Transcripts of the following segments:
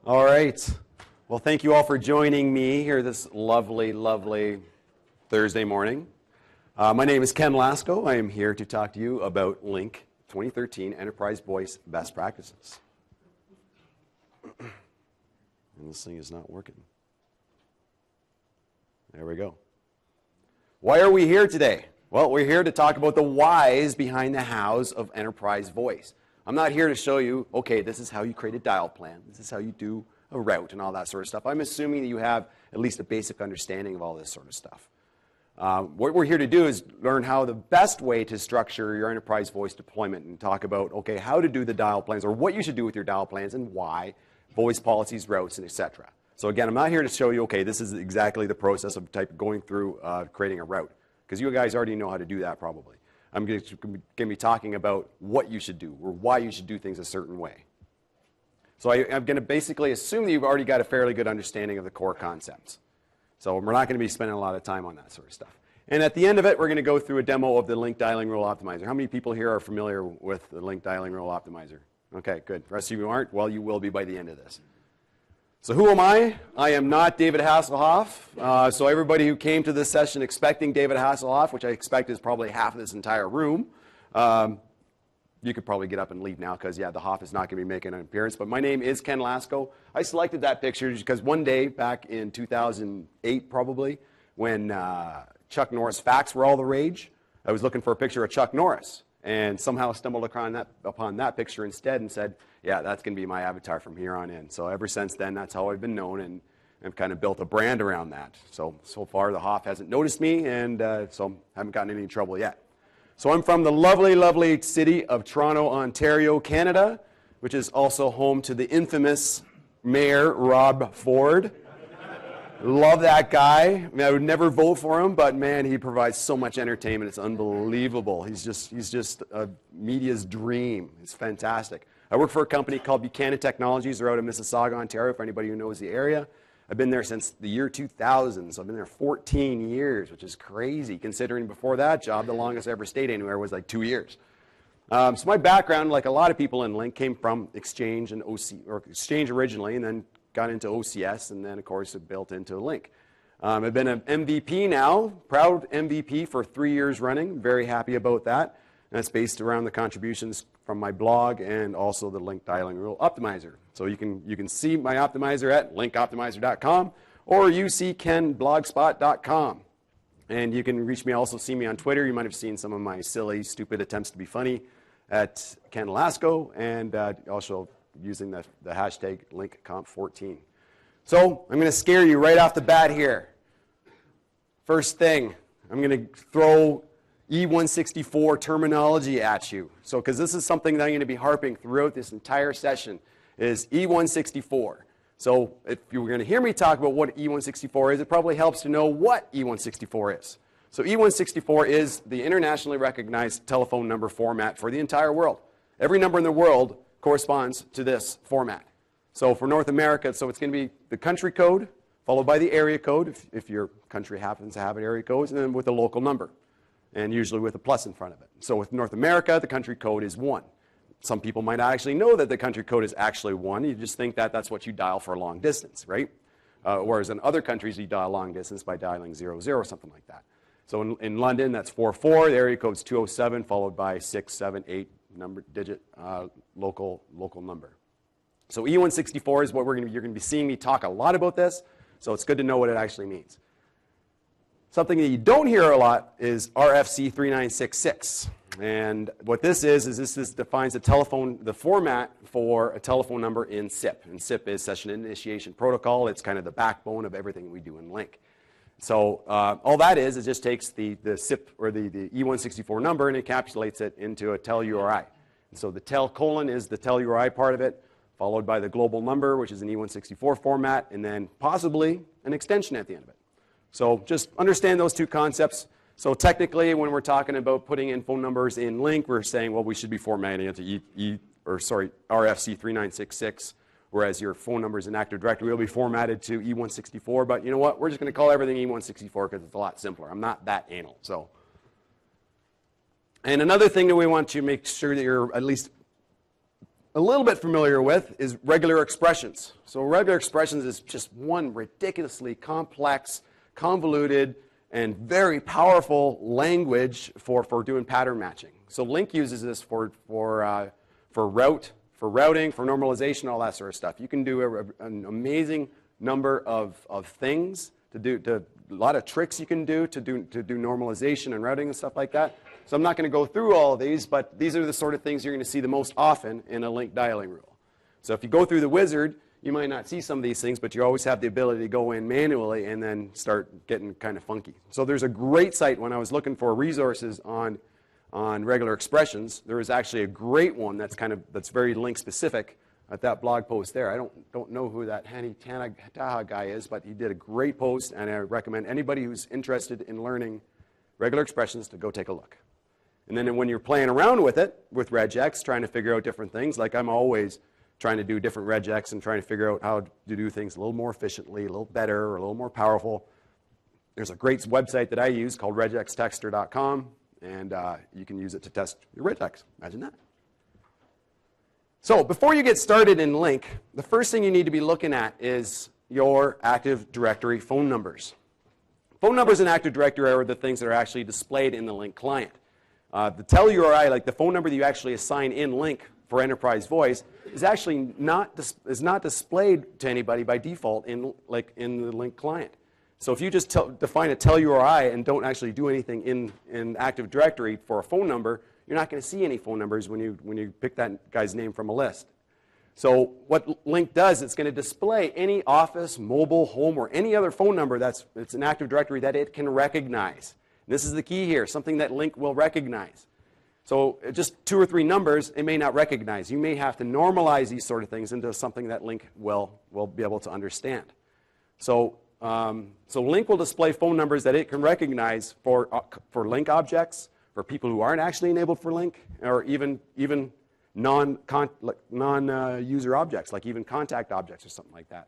All right. Well, thank you all for joining me here this lovely, lovely Thursday morning. My name is Ken Lasko. I am here to talk to you about Lync 2013 Enterprise Voice Best Practices. And this thing is not working. There we go. Why are we here today? Well, we're here to talk about the whys behind the hows of enterprise voice. I'm not here to show you, okay, this is how you create a dial plan. This is how you do a route and all that sort of stuff. I'm assuming that you have at least a basic understanding of all this sort of stuff. What we're here to do is learn how the best way to structure your enterprise voice deployment and talk about, okay, how to do the dial plans or what you should do with your dial plans and why, voice policies, routes, and etc. So again, I'm not here to show you, okay, this is exactly the process of going through creating a route, because you guys already know how to do that probably. I'm going to be talking about what you should do or why you should do things a certain way. So I'm going to basically assume that you've already got a fairly good understanding of the core concepts. So we're not going to be spending a lot of time on that sort of stuff. And at the end of it, we're going to go through a demo of the Lync Dialing Rule Optimizer. How many people here are familiar with the Lync Dialing Rule Optimizer? Okay, good. The rest of you aren't? Well, you will be by the end of this. So who am I? I am not David Hasselhoff. So everybody who came to this session expecting David Hasselhoff, which I expect is probably half of this entire room, you could probably get up and leave now because, yeah, the Hoff is not going to be making an appearance. But my name is Ken Lasko. I selected that picture because one day back in 2008 probably, when Chuck Norris facts were all the rage, I was looking for a picture of Chuck Norris and somehow stumbled upon that picture instead and said, yeah, that's going to be my avatar from here on in. So ever since then, that's how I've been known, and I've kind of built a brand around that. So far, the Hoff hasn't noticed me, and so I haven't gotten any trouble yet. So I'm from the lovely, lovely city of Toronto, Ontario, Canada, which is also home to the infamous Mayor Rob Ford. Love that guy. I mean, I would never vote for him, but man, he provides so much entertainment. It's unbelievable. He's just a media's dream. It's fantastic. I work for a company called Buchanan Technologies. They're out of Mississauga, Ontario, for anybody who knows the area. I've been there since the year 2000, so I've been there 14 years, which is crazy, considering before that job, the longest I ever stayed anywhere was like 2 years. So my background, like a lot of people in Lync, came from Exchange and Exchange originally, and then got into OCS, and then, of course, it built into Lync. I've been an MVP now, proud MVP for 3 years running. Very happy about that. And that's based around the contributions from my blog and also the Lync Dialing Rule Optimizer. So you can see my optimizer at linkoptimizer.com or uckenblogspot.com. And you can reach me, also see me on Twitter. You might have seen some of my silly, stupid attempts to be funny at Ken Lasko, and also using the hashtag LyncComp14. So I'm going to scare you right off the bat here. First thing, I'm going to throw E164 terminology at you. So, because this is something that I'm going to be harping throughout this entire session, is E164. So if you were going to hear me talk about what E164 is, it probably helps to know what E164 is. So E164 is the internationally recognized telephone number format for the entire world. Every number in the world corresponds to this format. So for North America, so it's going to be the country code, followed by the area code, if your country happens to have an area code, and then with a local number, and usually with a plus in front of it. So with North America, the country code is 1. Some people might not actually know that the country code is actually 1. You just think that that's what you dial for a long distance, right? Whereas in other countries, you dial long distance by dialing 00 or something like that. So in London, that's 44. The area code's 207, followed by 678 digit local number. So E164 is what you're going to be seeing me talk a lot about this. So it's good to know what it actually means. Something that you don't hear a lot is RFC 3966. And what this is this defines the format for a telephone number in SIP. And SIP is Session Initiation Protocol. It's kind of the backbone of everything we do in Lync. So all that is, it just takes the SIP or the E164 number and encapsulates it into a tel URI. And so the tel colon is the tel URI part of it, followed by the global number, which is an E164 format, and then possibly an extension at the end of it. So just understand those two concepts. So technically, when we're talking about putting in phone numbers in Lync, we're saying, well, we should be formatting it to RFC 3966, whereas your phone numbers in Active Directory will be formatted to E164. But you know what? We're just going to call everything E164 because it's a lot simpler. I'm not that anal. So, and another thing that we want to make sure that you're at least a little bit familiar with is regular expressions. So regular expressions is just one ridiculously complex, convoluted, and very powerful language for doing pattern matching. So Lync uses this for routing, for normalization, all that sort of stuff. You can do an amazing number of things a lot of tricks you can do to do normalization and routing and stuff like that. So I'm not going to go through all of these, but these are the sort of things you're going to see the most often in a Lync dialing rule. So if you go through the wizard, you might not see some of these things, but you always have the ability to go in manually and then start getting kind of funky. So there's a great site when I was looking for resources on regular expressions. There was actually a great one that's very Lync specific at that blog post there. I don't know who that Hani Taha guy is, but he did a great post, and I recommend anybody who's interested in learning regular expressions to go take a look. And then when you're playing around with it, with regex, trying to figure out different things, like I'm always trying to do different regex and trying to figure out how to do things a little more efficiently, a little better, or a little more powerful. There's a great website that I use called regextexter.com, and you can use it to test your regex. Imagine that. So before you get started in Lync, the first thing you need to be looking at is your Active Directory phone numbers. Phone numbers in Active Directory are the things that are actually displayed in the Lync client. The tell URI, like the phone number that you actually assign in Lync for enterprise voice, is actually not displayed to anybody by default in the Lync client. So if you just define a tell URI and don't actually do anything in Active Directory for a phone number, you're not going to see any phone numbers when you pick that guy's name from a list. So what Lync does, it's going to display any office, mobile, home, or any other phone number it's an Active Directory that it can recognize. And this is the key here, something that Lync will recognize. So just 2 or 3 numbers, it may not recognize. You may have to normalize these sort of things into something that Lync will be able to understand. So Lync will display phone numbers that it can recognize for Lync objects, for people who aren't actually enabled for Lync, or even non-user objects, like even contact objects or something like that.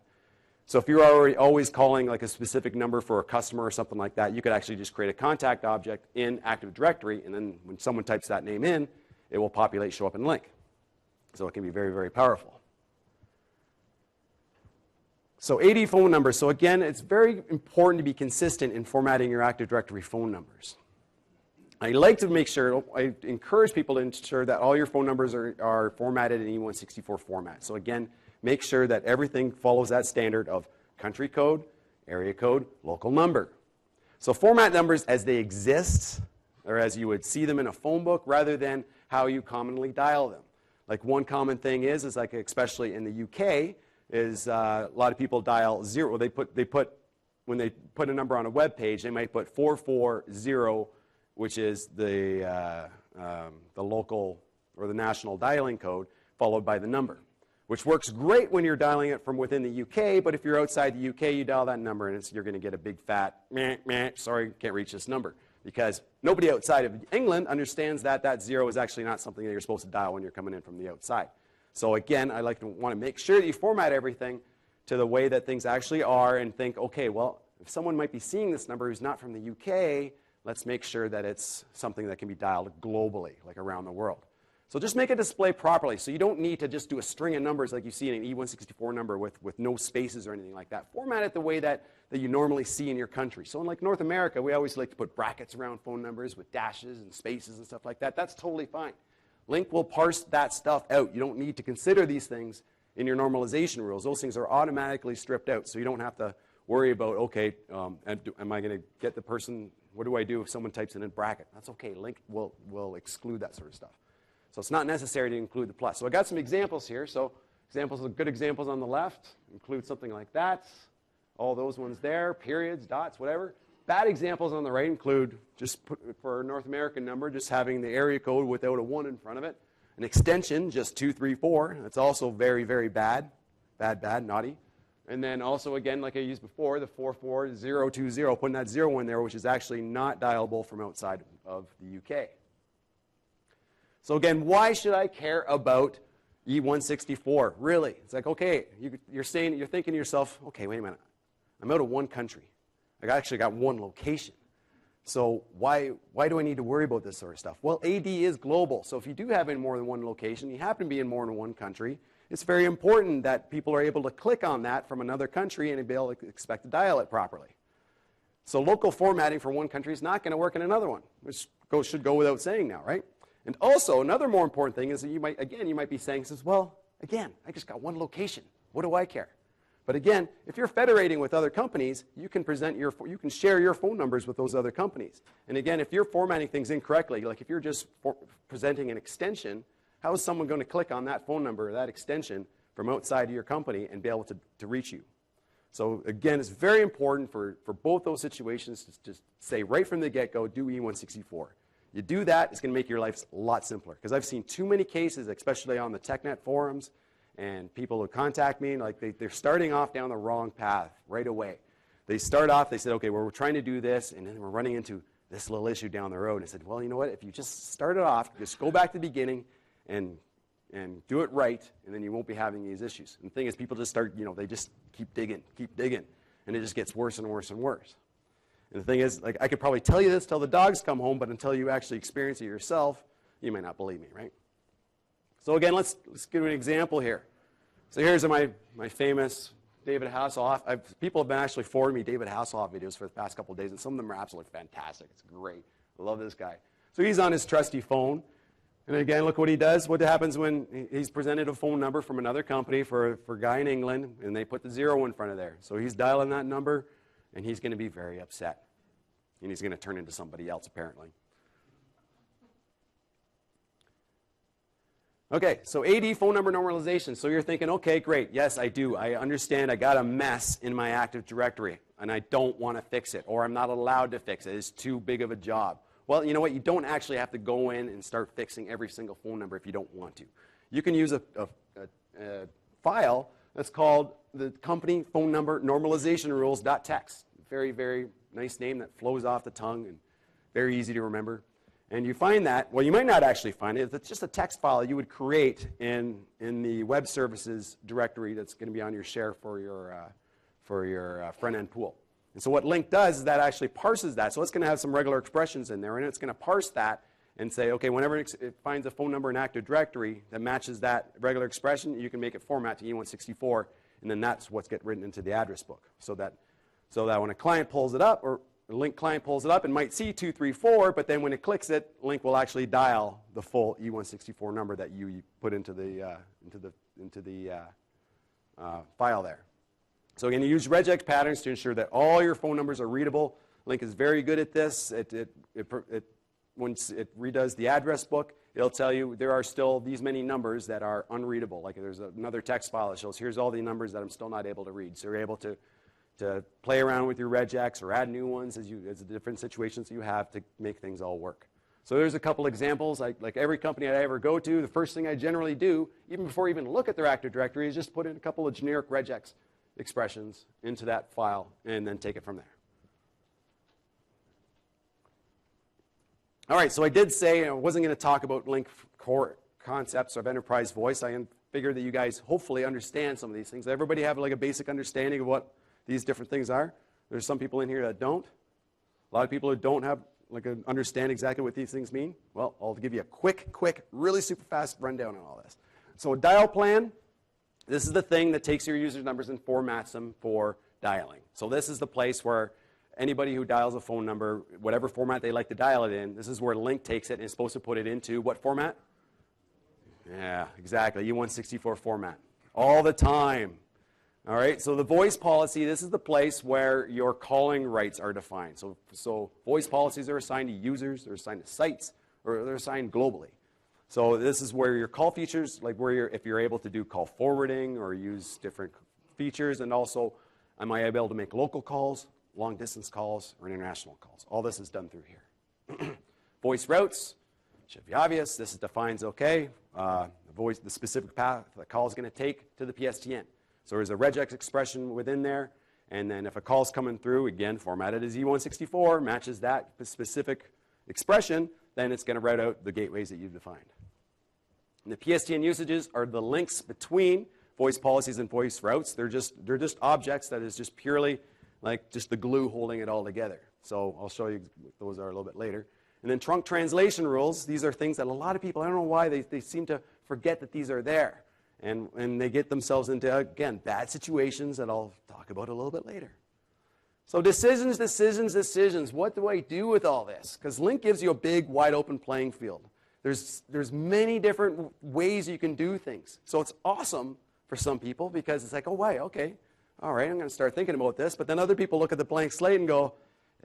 So if you're always calling like a specific number for a customer or something like that, you could actually just create a contact object in Active Directory, and then when someone types that name in, it will show up in Lync. So it can be very, very powerful. So AD phone numbers. So again, it's very important to be consistent in formatting your Active Directory phone numbers. I like to make sure, I encourage people to ensure that all your phone numbers are formatted in E164 format. So again, make sure that everything follows that standard of country code, area code, local number. So format numbers as they exist, or as you would see them in a phone book, rather than how you commonly dial them. Like one common thing is like especially in the UK, is a lot of people dial 0. When they put a number on a web page, they might put 440, which is the local or the national dialing code, followed by the number, which works great when you're dialing it from within the UK, but if you're outside the UK, you dial that number, and you're going to get a big fat, meh, meh, sorry, can't reach this number, because nobody outside of England understands that 0 is actually not something that you're supposed to dial when you're coming in from the outside. So again, I want to make sure that you format everything to the way that things actually are and think, okay, well, if someone might be seeing this number who's not from the UK, let's make sure that it's something that can be dialed globally, like around the world. So just make it display properly. So you don't need to just do a string of numbers like you see in an E164 number with no spaces or anything like that. Format it the way that you normally see in your country. So in like North America, we always like to put brackets around phone numbers with dashes and spaces and stuff like that. That's totally fine. Lync will parse that stuff out. You don't need to consider these things in your normalization rules. Those things are automatically stripped out, so you don't have to worry about, okay, am I going to get the person, what do I do if someone types in a bracket? That's okay. Lync will exclude that sort of stuff. So it's not necessary to include the plus. So I got some examples here. So good examples on the left include something like that. All those ones there, periods, dots, whatever. Bad examples on the right include, just for a North American number, just having the area code without a 1 in front of it. An extension, just 234. That's also very, very bad. Bad, naughty. And then also, again, like I used before, the 44020, putting that 0 in there, which is actually not dialable from outside of the UK. So again, why should I care about E164? Really? It's like, okay, you're thinking to yourself, okay, wait a minute. I'm out of one country. I actually got one location. So why do I need to worry about this sort of stuff? Well, AD is global. So if you do have in more than one location, you happen to be in more than one country, it's very important that people are able to click on that from another country and be able to expect to dial it properly. So local formatting for one country is not going to work in another one, which should go without saying now, right? And also, another more important thing is that you might be saying, well, again, I just got one location. What do I care? But again, if you're federating with other companies, you can share your phone numbers with those other companies. And again, if you're formatting things incorrectly, like if you're just presenting an extension, how is someone going to click on that phone number or that extension from outside of your company and be able to reach you? So again, it's very important for both those situations to just say right from the get-go, do E164. You do that, it's going to make your life a lot simpler. Because I've seen too many cases, especially on the TechNet forums, and people who contact me, like they're starting off down the wrong path right away. They start off, they said, okay, well, we're trying to do this, and then we're running into this little issue down the road. And I said, well, you know what, if you just start it off, just go back to the beginning and do it right, and then you won't be having these issues. And the thing is, people just start, they just keep digging, and it just gets worse and worse and worse. And the thing is, like, I could probably tell you this till the dogs come home, but until you actually experience it yourself, you may not believe me, right? So again, let's give an example here. So here's my famous David Hasselhoff. People have been actually forwarding me David Hasselhoff videos for the past couple of days, and some of them are absolutely fantastic. It's great. I love this guy. So he's on his trusty phone. And again, look what he does. What happens when he's presented a phone number from another company for a guy in England, and they put the 0 in front of there. So he's dialing that number, and he's going to be very upset. And he's going to turn into somebody else, apparently. Okay, so AD phone number normalization. So you're thinking, okay, great. Yes, I do. I understand I got a mess in my Active Directory, and I don't want to fix it, or I'm not allowed to fix it. It's too big of a job. Well, you know what? You don't actually have to go in and start fixing every single phone number if you don't want to. You can use a file that's called the company phone number normalization rules.txt. Very, very nice name that flows off the tongue and very easy to remember. And you find that, well, you might not actually find it. It's just a text file you would create in the web services directory that's going to be on your share for your front-end pool. And so what Lync does is that actually parses that. So it's going to have some regular expressions in there, and it's going to parse that and say, okay, whenever it finds a phone number in Active Directory that matches that regular expression, you can make it format to E164, and then that's what's get written into the address book. So that when a client pulls it up, or a Lync client pulls it up and might see 234, but then when it clicks it, Lync will actually dial the full E164 number that you put into the file there. So again, you use regex patterns to ensure that all your phone numbers are readable. Lync is very good at this. Once it redoes the address book, it'll tell you there are still these many numbers that are unreadable. Like there's another text file that shows here's all the numbers that I'm still not able to read. So you're able to play around with your regex or add new ones as the different situations you have to make things all work. So there's a couple examples. Like every company I ever go to, the first thing I generally do, even before I even look at their Active Directory, is just put in a couple of generic regex expressions into that file and then take it from there. All right, so I did say I wasn't going to talk about Lync core concepts of enterprise voice. I figured that you guys hopefully understand some of these things. Everybody have like a basic understanding of what these different things are? There's some people in here that don't. A lot of people who don't have understand exactly what these things mean. Well, I'll give you a quick, really super fast rundown on all this. So a dial plan. This is the thing that takes your user numbers and formats them for dialing. So this is the place where anybody who dials a phone number, whatever format they like to dial it in, this is where Lync takes it and is supposed to put it into what format? Yeah, exactly, E164 format. All the time. All right, so the voice policy, this is the place where your calling rights are defined. So voice policies are assigned to users, they're assigned to sites, or they're assigned globally. So this is where your call features, like if you're able to do call forwarding or use different features, and also am I able to make local calls, long distance calls, or international calls. All this is done through here. Voice routes, should be obvious. This defines, okay, the specific path the call is going to take to the PSTN. So there's a regex expression within there, and then if a call is coming through, again, formatted as E164, matches that specific expression, then it's going to route out the gateways that you've defined. And the PSTN usages are the links between voice policies and voice routes. They're just objects that is just purely like just the glue holding it all together. So I'll show you what those are a little bit later. And then trunk translation rules, these are things that a lot of people, I don't know why, they seem to forget that these are there. And they get themselves into, again, bad situations that I'll talk about a little bit later. So decisions, decisions, decisions. What do I do with all this? Because Lync gives you a big, wide open playing field. There's many different ways you can do things. So it's awesome for some people because it's like, oh, wait, okay. All right, I'm going to start thinking about this. But then other people look at the blank slate and go,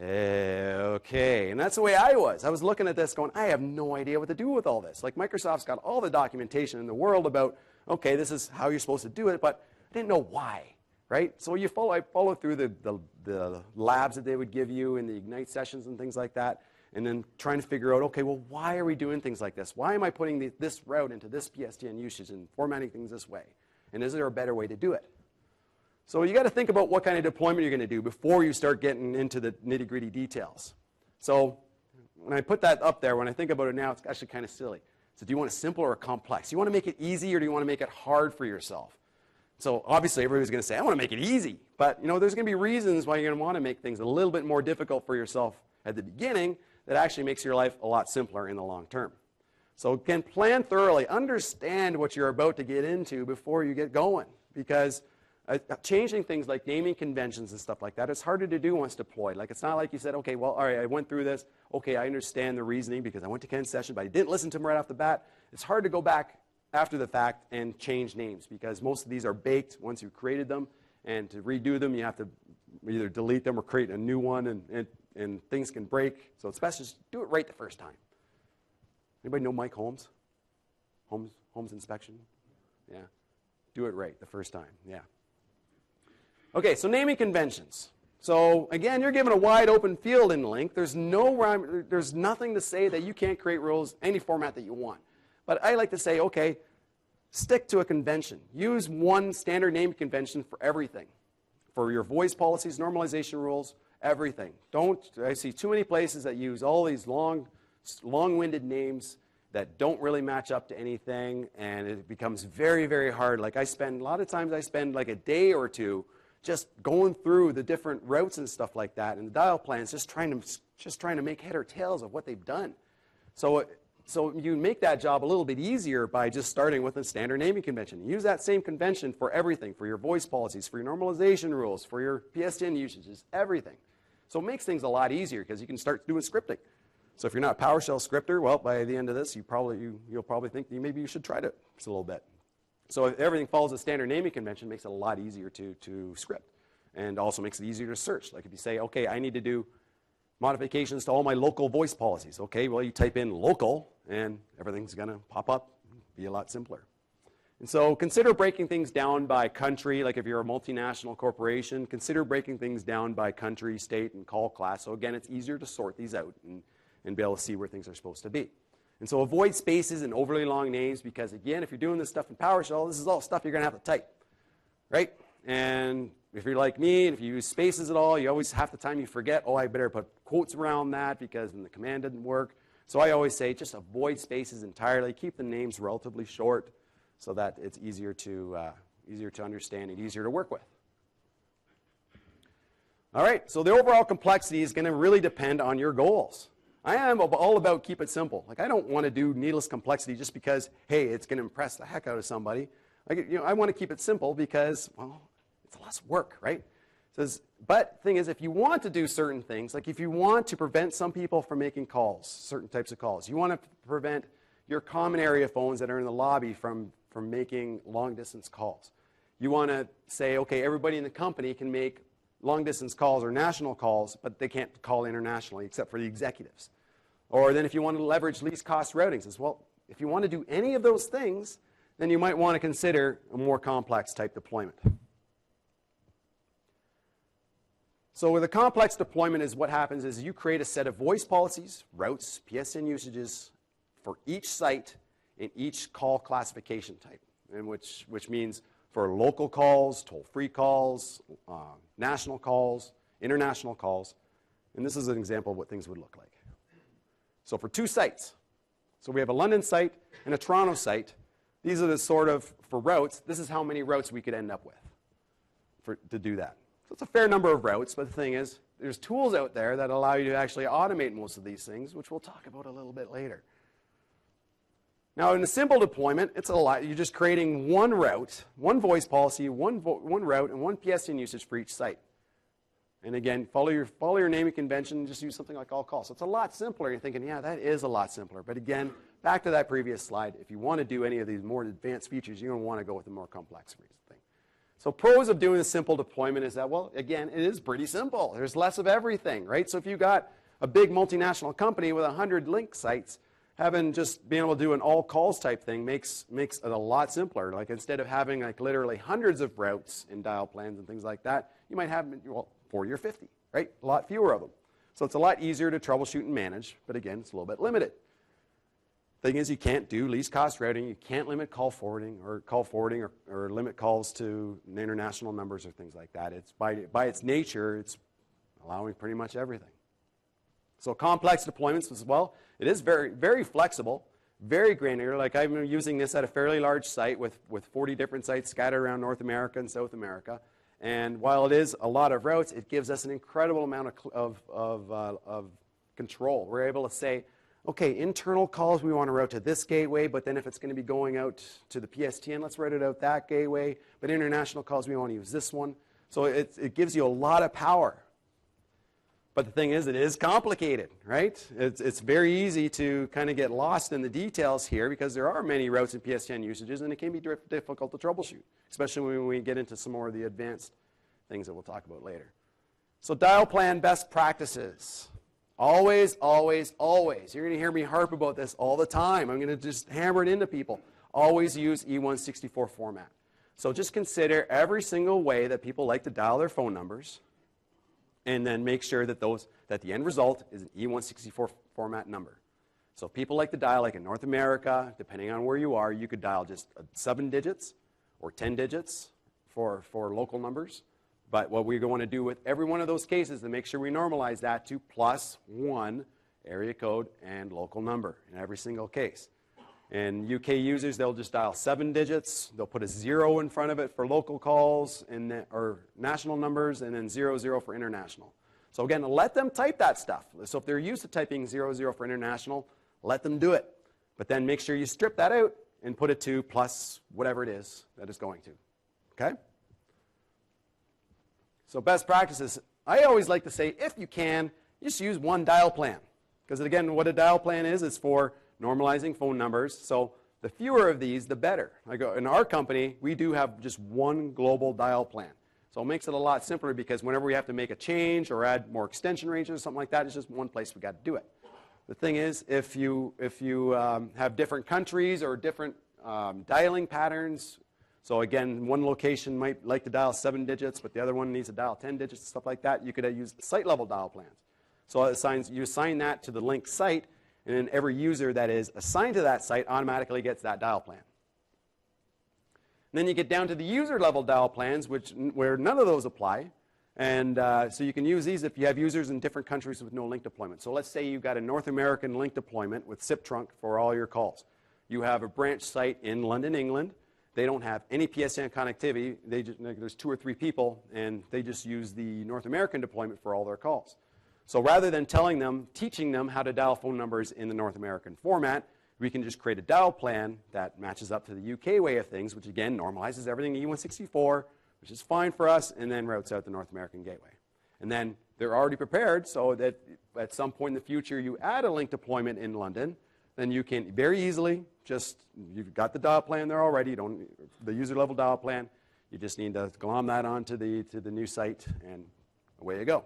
okay. And that's the way I was. I was looking at this going, I have no idea what to do with all this. Like Microsoft's got all the documentation in the world about, okay, this is how you're supposed to do it, but I didn't know why, right? So I followed through the labs that they would give you in the Ignite sessions and things like that, and then trying to figure out, okay, well, why are we doing things like this? Why am I putting this route into this PSTN usage and formatting things this way? And is there a better way to do it? So you got to think about what kind of deployment you're going to do before you start getting into the nitty-gritty details. So when I put that up there, when I think about it now, it's actually kind of silly. So do you want it simple or complex? Do you want to make it easy or do you want to make it hard for yourself? So obviously everybody's going to say, I want to make it easy. But there's going to be reasons why you're going to want to make things a little bit more difficult for yourself at the beginning that actually makes your life a lot simpler in the long term. So again, plan thoroughly. Understand what you're about to get into before you get going. Because changing things like naming conventions and stuff like that, it's harder to do once deployed. Like it's not like you said, okay, well, all right, I went through this. Okay, I understand the reasoning because I went to Ken's session, but I didn't listen to him right off the bat. It's hard to go back after the fact and change names because most of these are baked once you've created them. And to redo them, you have to either delete them or create a new one, and things can break. So it's best just do it right the first time. Anybody know Mike Holmes? Holmes Inspection? Yeah. Do it right the first time. Yeah. Okay, so naming conventions. So again, you're given a wide open field in Lync. There's nothing to say that you can't create rules any format that you want. But I like to say, okay, stick to a convention. Use one standard naming convention for everything. For your voice policies, normalization rules, everything. I see too many places that use all these long-winded names that don't really match up to anything, and it becomes very, very hard. Like a lot of times I spend like a day or two just going through the different routes and stuff like that, and the dial plans, just trying to make head or tails of what they've done. So you make that job a little bit easier by just starting with a standard naming convention. Use that same convention for everything, for your voice policies, for your normalization rules, for your PSTN usages, everything. So it makes things a lot easier because you can start doing scripting. So if you're not a PowerShell scripter, well, by the end of this, you'll probably think maybe you should try it just a little bit. So if everything follows a standard naming convention, it makes it a lot easier to script, and also makes it easier to search. Like if you say, okay, I need to do modifications to all my local voice policies. Okay, well, you type in local, and everything's going to pop up, be a lot simpler. And so consider breaking things down by country. Like if you're a multinational corporation, consider breaking things down by country, state, and call class. So again, it's easier to sort these out and be able to see where things are supposed to be. And so avoid spaces and overly long names because, again, if you're doing this stuff in PowerShell, this is all stuff you're going to have to type, right? And if you're like me, and if you use spaces at all, you always, half the time you forget, oh, I better put quotes around that because then the command didn't work. So I always say just avoid spaces entirely. Keep the names relatively short so that it's easier to understand and easier to work with. All right, so the overall complexity is going to really depend on your goals. I am all about keep it simple. Like I don't want to do needless complexity just because, hey, it's going to impress the heck out of somebody. I want to keep it simple because, well, it's less work, right? But the thing is, if you want to do certain things, like if you want to prevent some people from making calls, certain types of calls, you want to prevent your common area phones that are in the lobby from making long-distance calls. You want to say, okay, everybody in the company can make long-distance calls or national calls, but they can't call internationally except for the executives. Or then if you want to leverage least cost routings as well, if you want to do any of those things, then you might want to consider a more complex type deployment. So with a complex deployment is what happens is you create a set of voice policies, routes, PSTN usages for each site in each call classification type, and which means for local calls, toll-free calls, national calls, international calls. And this is an example of what things would look like. So for two sites, so we have a London site and a Toronto site. These are the sort of, for routes, this is how many routes we could end up with to do that. So it's a fair number of routes, but the thing is, there's tools out there that allow you to actually automate most of these things, which we'll talk about a little bit later. Now, in a simple deployment, it's a lot. You're just creating one route, one voice policy, one route, and one PSTN usage for each site. And again, follow your naming convention and just use something like all calls. So it's a lot simpler. You're thinking, yeah, that is a lot simpler. But again, back to that previous slide, if you want to do any of these more advanced features, you're going to want to go with the more complex thing. So pros of doing a simple deployment is that, well, again, it is pretty simple. There's less of everything, right? So if you've got a big multinational company with 100 Lync sites, having just being able to do an all calls type thing makes it a lot simpler. Like instead of having like literally hundreds of routes and dial plans and things like that, you might have, well, 40 or 50, right? A lot fewer of them. So it's a lot easier to troubleshoot and manage, but again, it's a little bit limited. Thing is, you can't do least cost routing. You can't limit call forwarding or limit calls to international numbers or things like that. It's by its nature, it's allowing pretty much everything. So complex deployments as well. It is very, very flexible, very granular. Like I'm using this at a fairly large site with 40 different sites scattered around North America and South America. And while it is a lot of routes, it gives us an incredible amount of control. We're able to say, okay, internal calls, we want to route to this gateway, but then if it's going to be going out to the PSTN, let's route it out that gateway. But international calls, we want to use this one. So it gives you a lot of power. But the thing is, it is complicated, right? It's very easy to kind of get lost in the details here because there are many routes and PSTN usages, and it can be difficult to troubleshoot, especially when we get into some more of the advanced things that we'll talk about later. So dial plan best practices. Always, always, always. You're going to hear me harp about this all the time. I'm going to just hammer it into people. Always use E164 format. So just consider every single way that people like to dial their phone numbers, and then make sure that the end result is an E164 format number. So if people like to dial, like in North America, depending on where you are, you could dial just 7 digits or 10 digits for local numbers. But what we're going to do with every one of those cases is to make sure we normalize that to +1 area code and local number in every single case. And UK users, they'll just dial 7 digits. They'll put a 0 in front of it for local calls or national numbers, and then 00 for international. So again, let them type that stuff. So if they're used to typing 00 for international, let them do it. But then make sure you strip that out and put it to plus whatever it is that it's going to. Okay? So best practices, I always like to say, if you can, just use one dial plan. Because again, what a dial plan is, it's for normalizing phone numbers. So the fewer of these, the better. Like in our company, we do have just one global dial plan. So it makes it a lot simpler because whenever we have to make a change or add more extension ranges or something like that, it's just one place we got to do it. The thing is, if you have different countries or different dialing patterns, so again, one location might like to dial 7 digits, but the other one needs to dial 10 digits, stuff like that. You could use site-level dial plans. So you assign that to the Lync site, and then every user that is assigned to that site automatically gets that dial plan. And then you get down to the user-level dial plans, where none of those apply. And so you can use these if you have users in different countries with no Lync deployment. So let's say you've got a North American Lync deployment with SIP trunk for all your calls. You have a branch site in London, England. They don't have any PSTN connectivity. There's 2 or 3 people, and they just use the North American deployment for all their calls. So rather than teaching them how to dial phone numbers in the North American format, we can just create a dial plan that matches up to the UK way of things, which again normalizes everything to E164, which is fine for us, and then routes out the North American gateway. And then they're already prepared so that at some point in the future you add a Lync deployment in London, then you can very easily you've got the dial plan there already, the user level dial plan, you just need to glom that onto the new site, and away you go.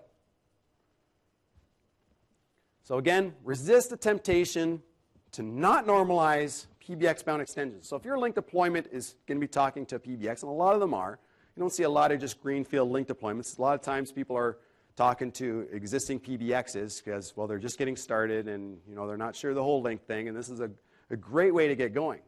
So again, resist the temptation to not normalize PBX-bound extensions. So if your Lync deployment is going to be talking to a PBX, and a lot of them are, you don't see a lot of just greenfield Lync deployments. A lot of times people are talking to existing PBXs because, well, they're just getting started and they're not sure the whole Lync thing, and this is a great way to get going.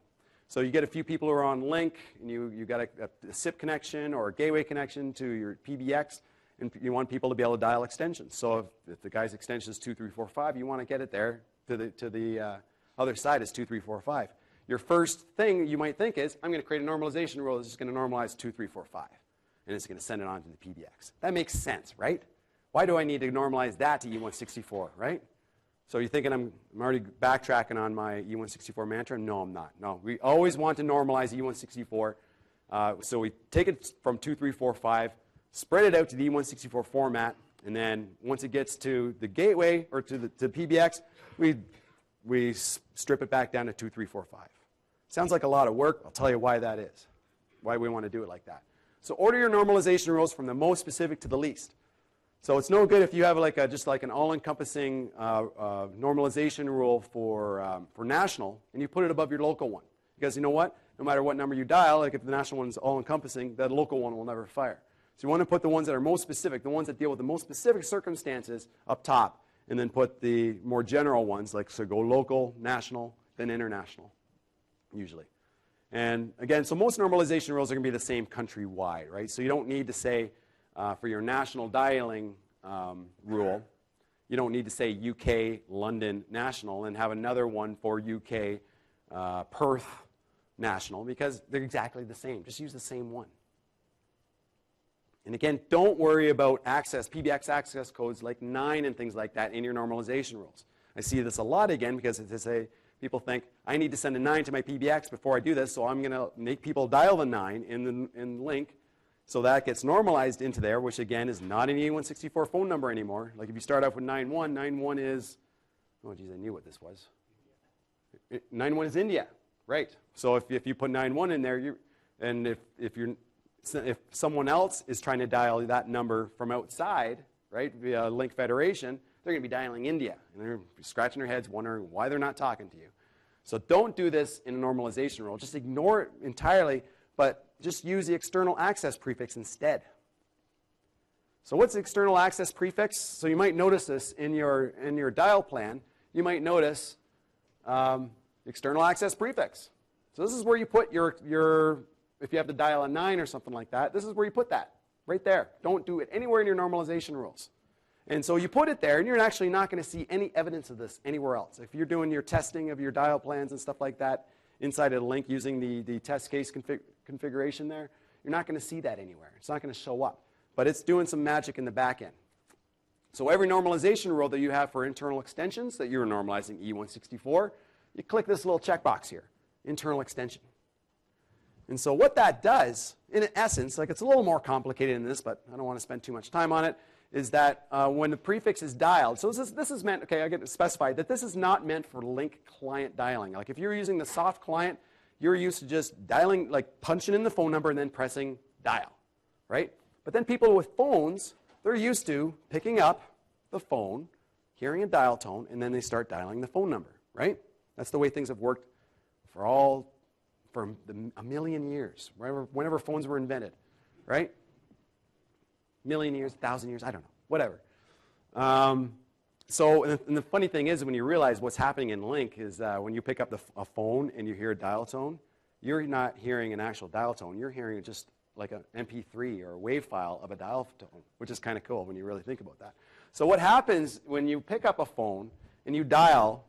So you get a few people who are on Lync, and you got a SIP connection or a gateway connection to your PBX, and you want people to be able to dial extensions. So if the guy's extension is 2345, you want to get it there to the other side is 2345. Your first thing you might think is, I'm going to create a normalization rule that's just going to normalize 2345. and it's going to send it on to the PBX. That makes sense, right? Why do I need to normalize that to E164, right? So you're thinking I'm already backtracking on my E164 mantra? No, I'm not. No, we always want to normalize E164. So we take it from 2, 3, 4, 5, spread it out to the E164 format, and then once it gets to the gateway or to the PBX, we strip it back down to 2, 3, 4, 5. Sounds like a lot of work. I'll tell you why that is, why we want to do it like that. So order your normalization rules from the most specific to the least. So it's no good if you have just like an all-encompassing normalization rule for national, and you put it above your local one. Because you know what? No matter what number you dial, like if the national one is all-encompassing, that local one will never fire. So you want to put the ones that are most specific, the ones that deal with the most specific circumstances up top, and then put the more general ones, like so go local, national, then international, usually. And again, so most normalization rules are going to be the same countrywide, right? So you don't need to say, for your national dialing rule, you don't need to say UK, London, national, and have another one for UK, Perth, national, because they're exactly the same. Just use the same one. And again, don't worry about access, PBX access codes like 9 and things like that in your normalization rules. I see this a lot again because people think, I need to send a 9 to my PBX before I do this, so I'm going to make people dial the 9 in Lync, so that gets normalized into there, which again is not an E164 phone number anymore. Like if you start off with 91, 91 is, oh geez, I knew what this was. 91 is India, right? So if you put 91 in there, if someone else is trying to dial that number from outside, right, via Lync Federation, they're going to be dialing India. And they're scratching their heads wondering why they're not talking to you. So don't do this in a normalization rule. Just ignore it entirely, but just use the external access prefix instead. So what's the external access prefix? So you might notice this in your dial plan. You might notice external access prefix. So this is where you put your if you have to dial a 9 or something like that, this is where you put that, right there. Don't do it anywhere in your normalization rules. And so you put it there, and you're actually not going to see any evidence of this anywhere else. If you're doing your testing of your dial plans and stuff like that inside of Lync using the test case configuration there, you're not going to see that anywhere. It's not going to show up. But it's doing some magic in the back end. So every normalization rule that you have for internal extensions that you're normalizing E164, you click this little checkbox here, internal extension. And so what that does, in essence, like it's a little more complicated than this, but I don't want to spend too much time on it, is that when the prefix is dialed, so this is meant, okay, I get to specify that this is not meant for Lync client dialing. Like if you're using the soft client, you're used to just dialing, like punching in the phone number and then pressing dial, right? But then people with phones, they're used to picking up the phone, hearing a dial tone, and then they start dialing the phone number, right? That's the way things have worked for a million years, whenever phones were invented, right? Million years, 1,000 years, I don't know, whatever. And the funny thing is when you realize what's happening in Lync is when you pick up a phone and you hear a dial tone, you're not hearing an actual dial tone. You're hearing just like an MP3 or a WAV file of a dial tone, which is kind of cool when you really think about that. So what happens when you pick up a phone and you dial,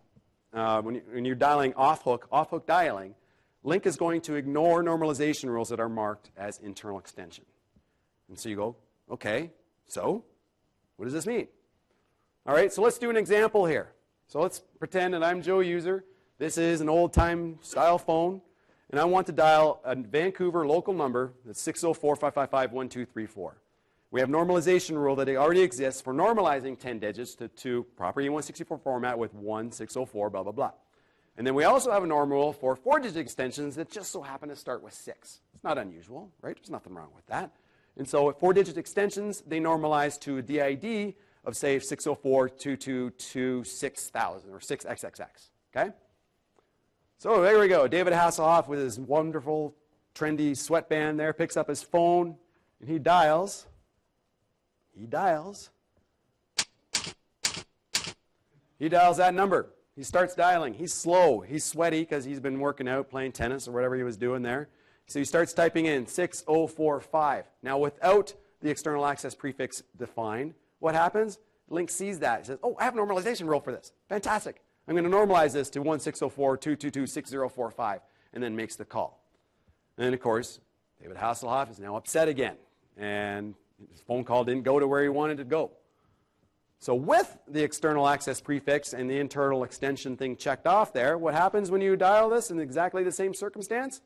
when you're dialing off-hook dialing, Lync is going to ignore normalization rules that are marked as internal extension. And so you go, okay, so what does this mean? All right, so let's do an example here. So let's pretend that I'm Joe User. This is an old-time style phone, and I want to dial a Vancouver local number that's 604-555-1234. We have normalization rule that already exists for normalizing 10 digits to proper E164 format with 1604, blah, blah, blah. And then we also have a norm rule for 4-digit extensions that just so happen to start with 6. It's not unusual, right? There's nothing wrong with that. And so with 4-digit extensions, they normalize to a DID of, say, 604-222-6000 or 6XXX, okay? So there we go. David Hasselhoff with his wonderful, trendy sweatband there picks up his phone, and he dials. He dials that number. He starts dialing. He's slow. He's sweaty because he's been working out, playing tennis or whatever he was doing there. So he starts typing in 6045. Now, without the external access prefix defined, what happens? Lync sees that. He says, oh, I have a normalization rule for this. Fantastic. I'm going to normalize this to 1604-222-6045, and then makes the call. And then, of course, David Hasselhoff is now upset again. and his phone call didn't go to where he wanted it to go. So with the external access prefix and the internal extension thing checked off there, what happens when you dial this in exactly the same circumstance?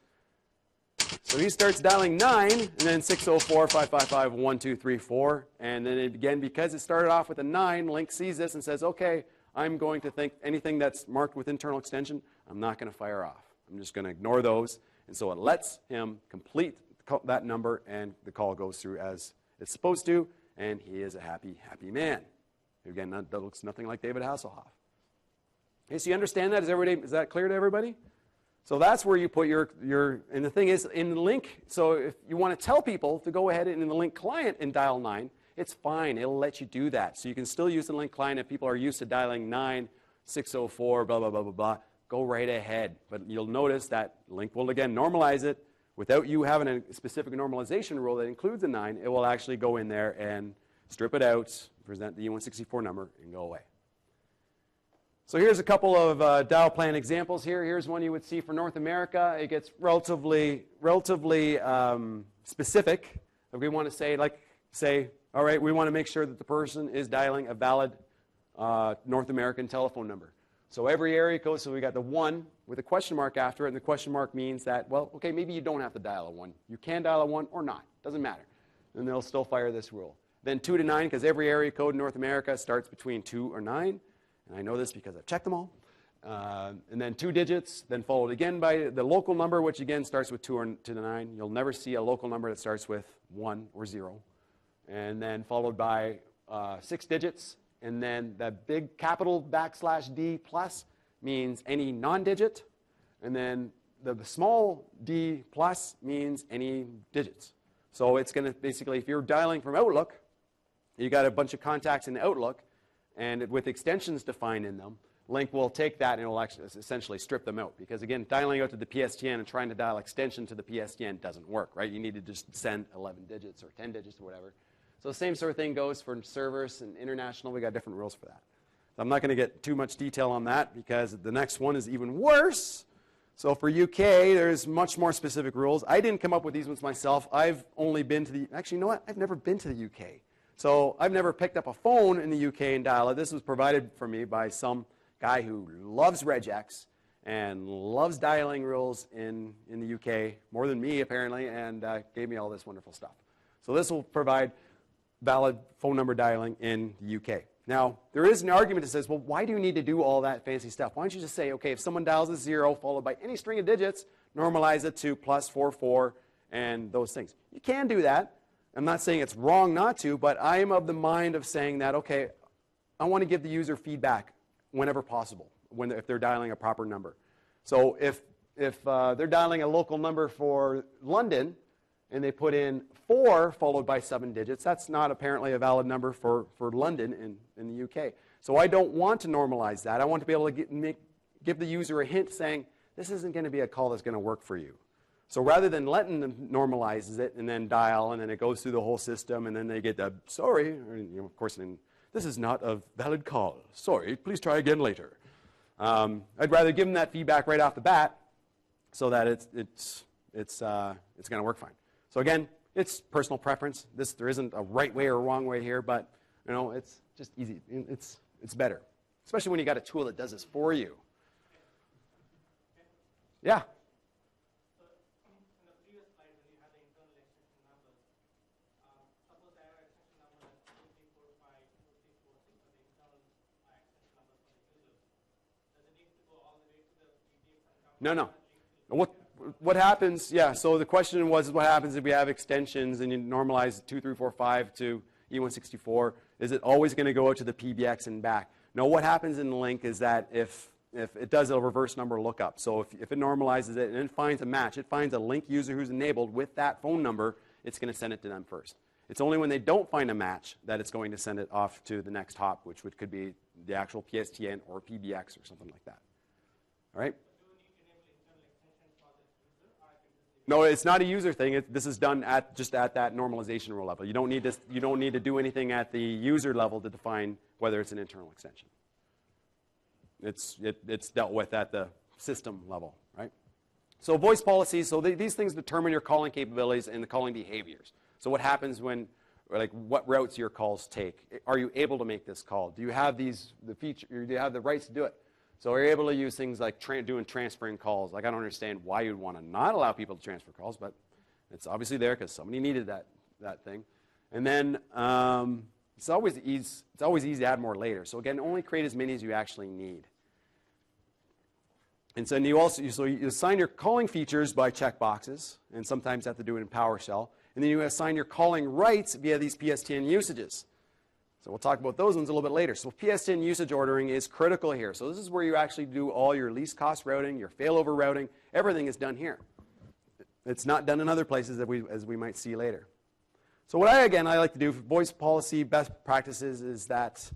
So he starts dialing 9, and then 604-555-1234, and then again, because it started off with a 9, Lync sees this and says, okay, I'm going to think anything that's marked with internal extension, I'm not going to fire off. I'm just going to ignore those, and so it lets him complete that number, and the call goes through as it's supposed to, and he is a happy, happy man. Again, that looks nothing like David Hasselhoff. Okay, so you understand that? Is that clear to everybody? So that's where you put your, and the thing is, in the Lync, so if you want to tell people to go ahead and in the Lync client and dial 9, it's fine. It'll let you do that. So you can still use the Lync client if people are used to dialing 9, 604, blah, blah, blah, blah, blah. Go right ahead. But you'll notice that Lync will, again, normalize it. Without you having a specific normalization rule that includes a 9, it will actually go in there and strip it out, present the E164 number, and go away. So here's a couple of dial plan examples here. Here's one you would see for North America. It gets relatively specific. If we want to say, all right, we want to make sure that the person is dialing a valid North American telephone number. So every area code, so we got the 1 with a question mark after it, and the question mark means that, well, okay, maybe you don't have to dial a 1. You can dial a 1 or not. Doesn't matter. And they'll still fire this rule. Then 2 to 9, because every area code in North America starts between 2 or 9. And I know this because I've checked them all. And then 2 digits, then followed again by the local number, which again starts with 2 to 9. You'll never see a local number that starts with 1 or 0. And then followed by 6 digits. And then the big capital \D plus means any non-digit. And then the small d plus means any digits. So it's going to basically, if you're dialing from Outlook, you got a bunch of contacts in Outlook, and with extensions defined in them, Lync will take that and it will actually essentially strip them out. Because again, dialing out to the PSTN and trying to dial extension to the PSTN doesn't work, right? You need to just send 11 digits or 10 digits or whatever. So the same sort of thing goes for service and international. We got different rules for that. So I'm not going to get too much detail on that because the next one is even worse. So for UK, there's much more specific rules. I didn't come up with these ones myself. I've only been to the, actually, you know what? I've never been to the UK. So I've never picked up a phone in the UK and dial it. This was provided for me by some guy who loves regex and loves dialing rules in the UK, more than me apparently, and gave me all this wonderful stuff. So this will provide valid phone number dialing in the UK. Now, there is an argument that says, well, why do you need to do all that fancy stuff? Why don't you just say, okay, if someone dials a 0 followed by any string of digits, normalize it to +44 and those things. You can do that. I'm not saying it's wrong not to, but I am of the mind of saying that, okay, I want to give the user feedback whenever possible, if they're dialing a proper number. So if they're dialing a local number for London, and they put in 4 followed by 7 digits, that's not apparently a valid number for London in the UK. So I don't want to normalize that. I want to be able to give the user a hint saying, this isn't going to be a call that's going to work for you. So rather than letting them normalize it and then dial, and then it goes through the whole system, and then they get the, sorry, or, of course, this is not a valid call. Sorry, please try again later. I'd rather give them that feedback right off the bat so that it's going to work fine. So again, it's personal preference. There isn't a right way or wrong way here, but it's just easy. It's better, especially when you got a tool that does this for you. Yeah. So in the previous slide, when you had the internal extension numbers, suppose I have an extension number that's 2345, 2346, but the internal extension numbers for the users. Does it need to go all the way to the PBX and come? No. What happens, yeah, so the question was what happens if we have extensions and you normalize 2345 to E164? Is it always going to go out to the PBX and back? No, what happens in the Lync is that if it does a reverse number lookup. So if it normalizes it and it finds a match, it finds a Lync user who's enabled with that phone number, it's going to send it to them first. It's only when they don't find a match that it's going to send it off to the next hop, which could be the actual PSTN or PBX or something like that. All right? No, it's not a user thing. This is done just at that normalization rule level. You don't need to do anything at the user level to define whether it's an internal extension. It's dealt with at the system level, right? So voice policies. So these things determine your calling capabilities and the calling behaviors. So what happens when, or like what routes your calls take? Are you able to make this call? Do you have do you have the rights to do it? So are you able to use things like doing transferring calls? Like I don't understand why you'd want to not allow people to transfer calls, but it's obviously there because somebody needed that thing. And then it's always easy to add more later. So again, only create as many as you actually need. And so you assign your calling features by checkboxes, and sometimes you have to do it in PowerShell. And then you assign your calling rights via these PSTN usages. So we'll talk about those ones a little bit later. So PSTN usage ordering is critical here. So this is where you actually do all your least cost routing, your failover routing. Everything is done here. It's not done in other places as we might see later. So what I like to do for voice policy best practices is that,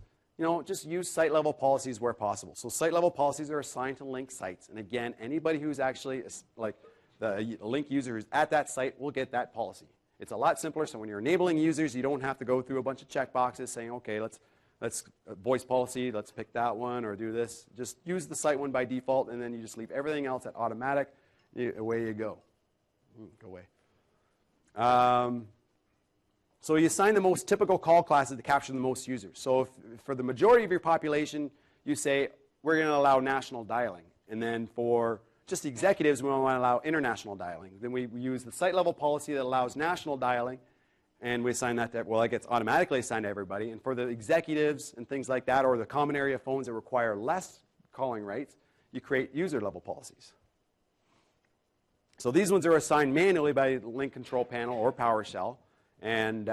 just use site-level policies where possible. So site-level policies are assigned to Lync sites. And again, anybody who's actually, like the Lync user who's at that site will get that policy. It's a lot simpler, so when you're enabling users, you don't have to go through a bunch of checkboxes saying, okay, let's voice policy, let's pick that one or do this. Just use the site one by default, and then you just leave everything else at automatic. Away you go. Go away. So you assign the most typical call classes to capture the most users. So if for the majority of your population, you say, we're going to allow national dialing. And then for just the executives, we want to allow international dialing. Then we use the site-level policy that allows national dialing, and we assign that to, well, it gets automatically assigned to everybody. And for the executives and things like that, or the common area phones that require less calling rights, you create user-level policies. So these ones are assigned manually by Lync Control Panel or PowerShell. And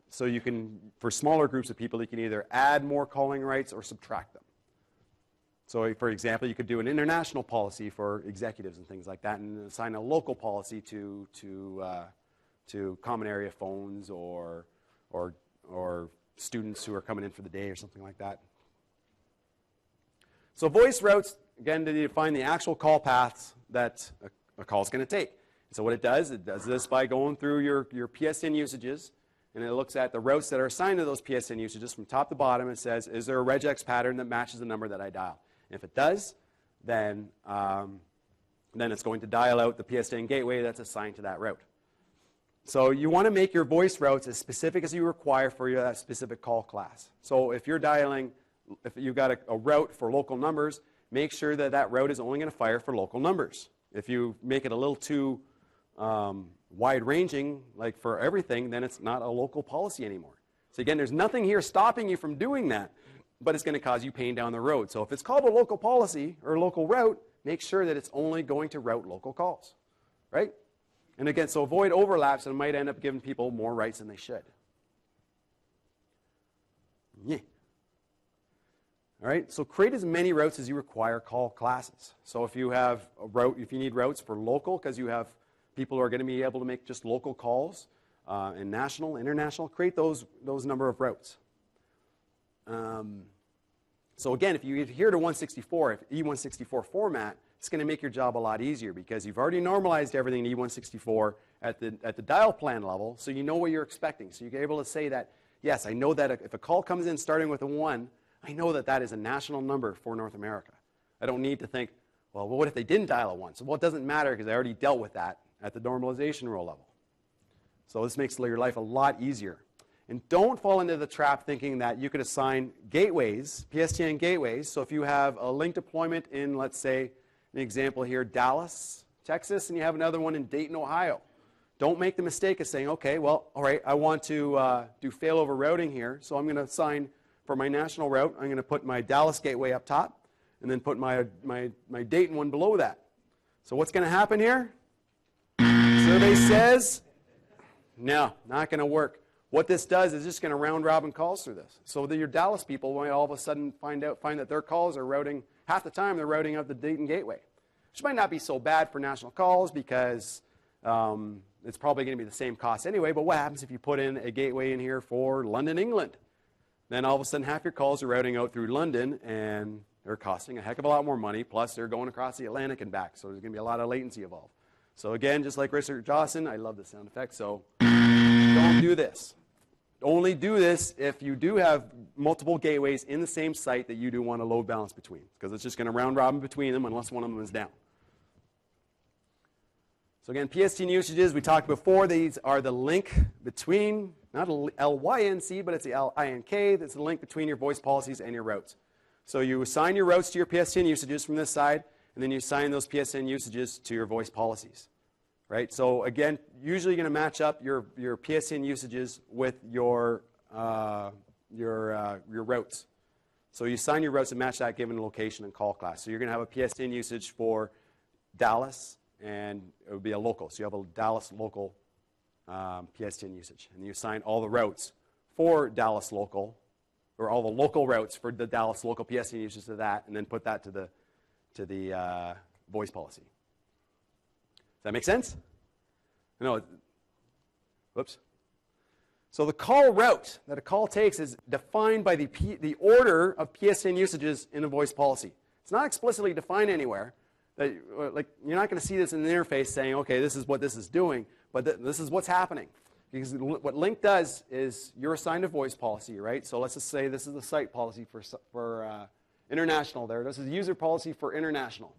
so you can, for smaller groups of people, you can either add more calling rights or subtract them. So for example, you could do an international policy for executives and things like that and assign a local policy to common area phones or students who are coming in for the day or something like that. So voice routes, again, to define the actual call paths that a call is going to take. So what it does this by going through your PSN usages, and it looks at the routes that are assigned to those PSN usages from top to bottom. It says, is there a regex pattern that matches the number that I dial? And if it does, then it's going to dial out the PSN gateway that's assigned to that route. So you want to make your voice routes as specific as you require for your specific call class. So if you're dialing, if you've got a route for local numbers, make sure that that route is only going to fire for local numbers. If you make it a little too wide-ranging, like for everything, then it's not a local policy anymore. So again, there's nothing here stopping you from doing that, but it's going to cause you pain down the road. So if it's called a local policy or a local route, make sure that it's only going to route local calls, right? And again, so avoid overlaps, and it might end up giving people more rights than they should. Yeah. All right, so create as many routes as you require call classes. So if you have a route, if you need routes for local, because you have people who are going to be able to make just local calls, and national, international, create those number of routes. So again, if you adhere to 164, if E164 format, it's going to make your job a lot easier because you've already normalized everything in E164 at the dial plan level, so you know what you're expecting. So you're able to say that, yes, I know that if a call comes in starting with a 1, I know that that is a national number for North America. I don't need to think, well, what if they didn't dial a 1? So, well, it doesn't matter because I already dealt with that at the normalization row level. So this makes your life a lot easier. And don't fall into the trap thinking that you could assign gateways, PSTN gateways. So if you have a Lync deployment in, let's say, an example here, Dallas, Texas, and you have another one in Dayton, Ohio. Don't make the mistake of saying, okay, well, all right, I want to do failover routing here, so I'm going to assign for my national route, I'm going to put my Dallas gateway up top, and then put my Dayton one below that. So what's going to happen here? Survey says, no, not going to work. What this does is just going to round robin calls through this. So that your Dallas people might all of a sudden find that their calls are routing, half the time they're routing out the Dayton gateway, which might not be so bad for national calls because it's probably going to be the same cost anyway, but what happens if you put in a gateway in here for London, England? Then all of a sudden half your calls are routing out through London and they're costing a heck of a lot more money, plus they're going across the Atlantic and back, so there's going to be a lot of latency involved. So again, just like Richard Dawson, I love the sound effect, so don't do this. Only do this if you do have multiple gateways in the same site that you do want to load balance between, because it's just going to round robin between them unless one of them is down. So again, PSTN usages, we talked before, these are the link between, not LYNC, but it's the LINK, that's the link between your voice policies and your routes. So you assign your routes to your PSTN usages from this side, and then you assign those PSTN usages to your voice policies. Right? So again, usually you're going to match up your PSTN usages with your routes. So you assign your routes and match that given location and call class. So you're going to have a PSTN usage for Dallas, and it would be a local. So you have a Dallas local PSTN usage. And you assign all the routes for Dallas local, or all the local routes for the Dallas local PSTN usage to that, and then put that to the voice policy. Does that make sense? No. Whoops. So the call route that a call takes is defined by the order of PSTN usages in a voice policy. It's not explicitly defined anywhere. That, like, you're not going to see this in the interface saying, okay, this is what this is doing, but this is what's happening. Because what Lync does is you're assigned a voice policy, right? So let's just say this is the site policy for international there. This is user policy for international.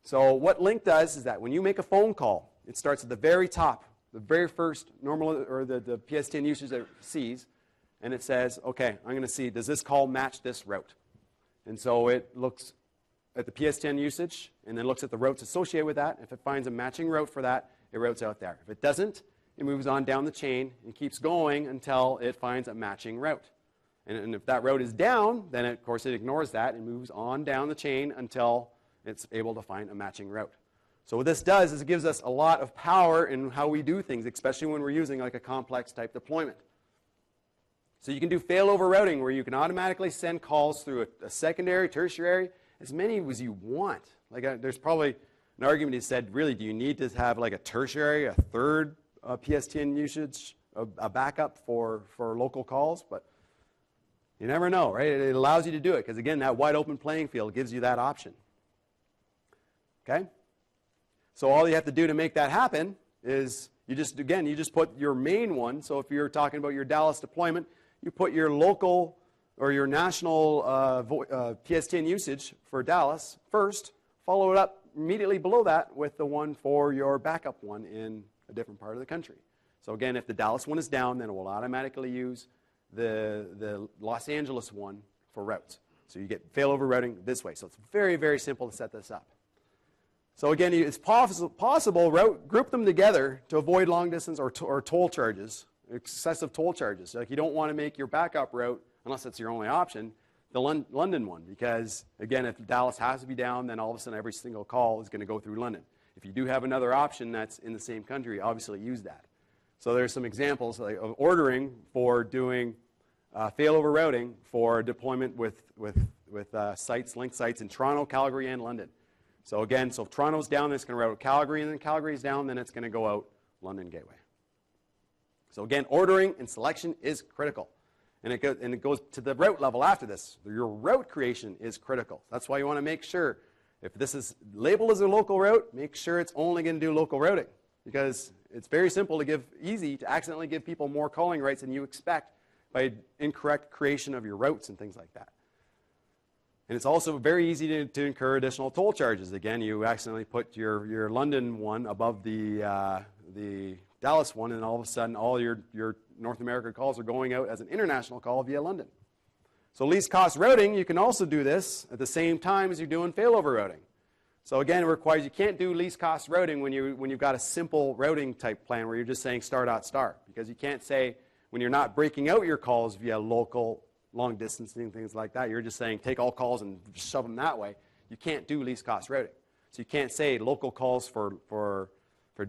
So what Lync does is that when you make a phone call, it starts at the very top, the very first normal, or the PSTN usage that it sees, and it says, okay, I'm going to see, does this call match this route? And so it looks at the PSTN usage, and then looks at the routes associated with that. If it finds a matching route for that, it routes out there. If it doesn't, it moves on down the chain and keeps going until it finds a matching route. And if that route is down, then of course it ignores that and moves on down the chain until it's able to find a matching route. So what this does is it gives us a lot of power in how we do things, especially when we're using like a complex type deployment. So you can do failover routing where you can automatically send calls through a secondary, tertiary, as many as you want. Like there's probably an argument that said, really, do you need to have like a tertiary, a third PSTN usage, a backup for local calls? But you never know, right? It allows you to do it because, again, that wide open playing field gives you that option. Okay? So all you have to do to make that happen is you just put your main one. So if you're talking about your Dallas deployment, you put your local or your national PSTN usage for Dallas first, follow it up immediately below that with the one for your backup one in a different part of the country. So again, if the Dallas one is down, then it will automatically use the Los Angeles one for routes. So you get failover routing this way. So it's very, very simple to set this up. So again, it's possible group them together to avoid long distance or toll charges, excessive toll charges. Like you don't want to make your backup route, unless it's your only option, the London one. Because again, if Dallas has to be down, then all of a sudden every single call is going to go through London. If you do have another option that's in the same country, obviously use that. So there's some examples of ordering for doing failover routing for deployment with sites, Lync sites in Toronto, Calgary, and London. So again, so if Toronto's down, then it's going to route Calgary, and then Calgary's down, then it's going to go out London Gateway. So again, ordering and selection is critical. And it goes to the route level after this. Your route creation is critical. That's why you want to make sure, if this is labeled as a local route, make sure it's only going to do local routing. Because it's very simple easy to accidentally give people more calling rights than you expect by incorrect creation of your routes and things like that. And it's also very easy to incur additional toll charges. Again, you accidentally put your London one above the Dallas one, and all of a sudden all your North America calls are going out as an international call via London. So least cost routing, you can also do this at the same time as you're doing failover routing. So again, it requires, you can't do least cost routing when you've got a simple routing type plan where you're just saying star.star, because you can't say, when you're not breaking out your calls via local, long distance and things like that, you're just saying take all calls and shove them that way. You can't do least cost routing. So you can't say local calls for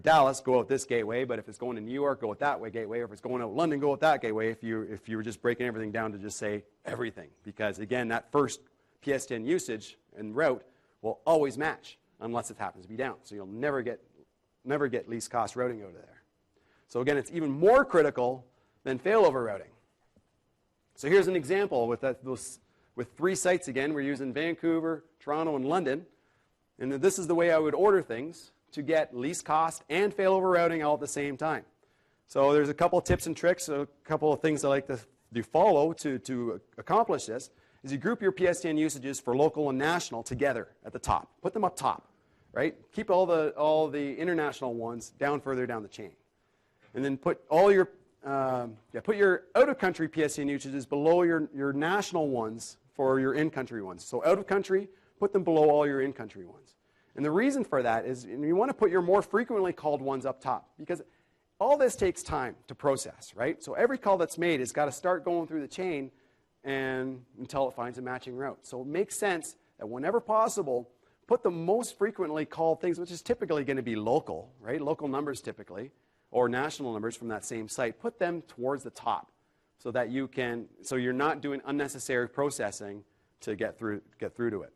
Dallas go out this gateway, but if it's going to New York, go out that way gateway, or if it's going out London, go out that gateway, if you were just breaking everything down to just say everything. Because again, that first PSTN usage and route will always match unless it happens to be down. So you'll never get least cost routing out of there. So again, it's even more critical than failover routing. So here's an example with 3 sites again. We're using Vancouver, Toronto, and London. And this is the way I would order things to get least cost and failover routing all at the same time. So there's a couple of tips and tricks, a couple of things I like to follow to accomplish this, is you group your PSTN usages for local and national together at the top. Put them up top. right? Keep all the international ones further down the chain. And then put all your, put your out-of-country PSEN usages below your national ones for your in-country ones. So out of country, put them below all your in-country ones. And the reason for that is you want to put your more frequently called ones up top, because all this takes time to process, right? So every call that's made has got to start going through the chain until it finds a matching route. So it makes sense that whenever possible, put the most frequently called things, which is typically going to be local, right? Local numbers typically, or national numbers from that same site, put them towards the top so that so you're not doing unnecessary processing to get through to it.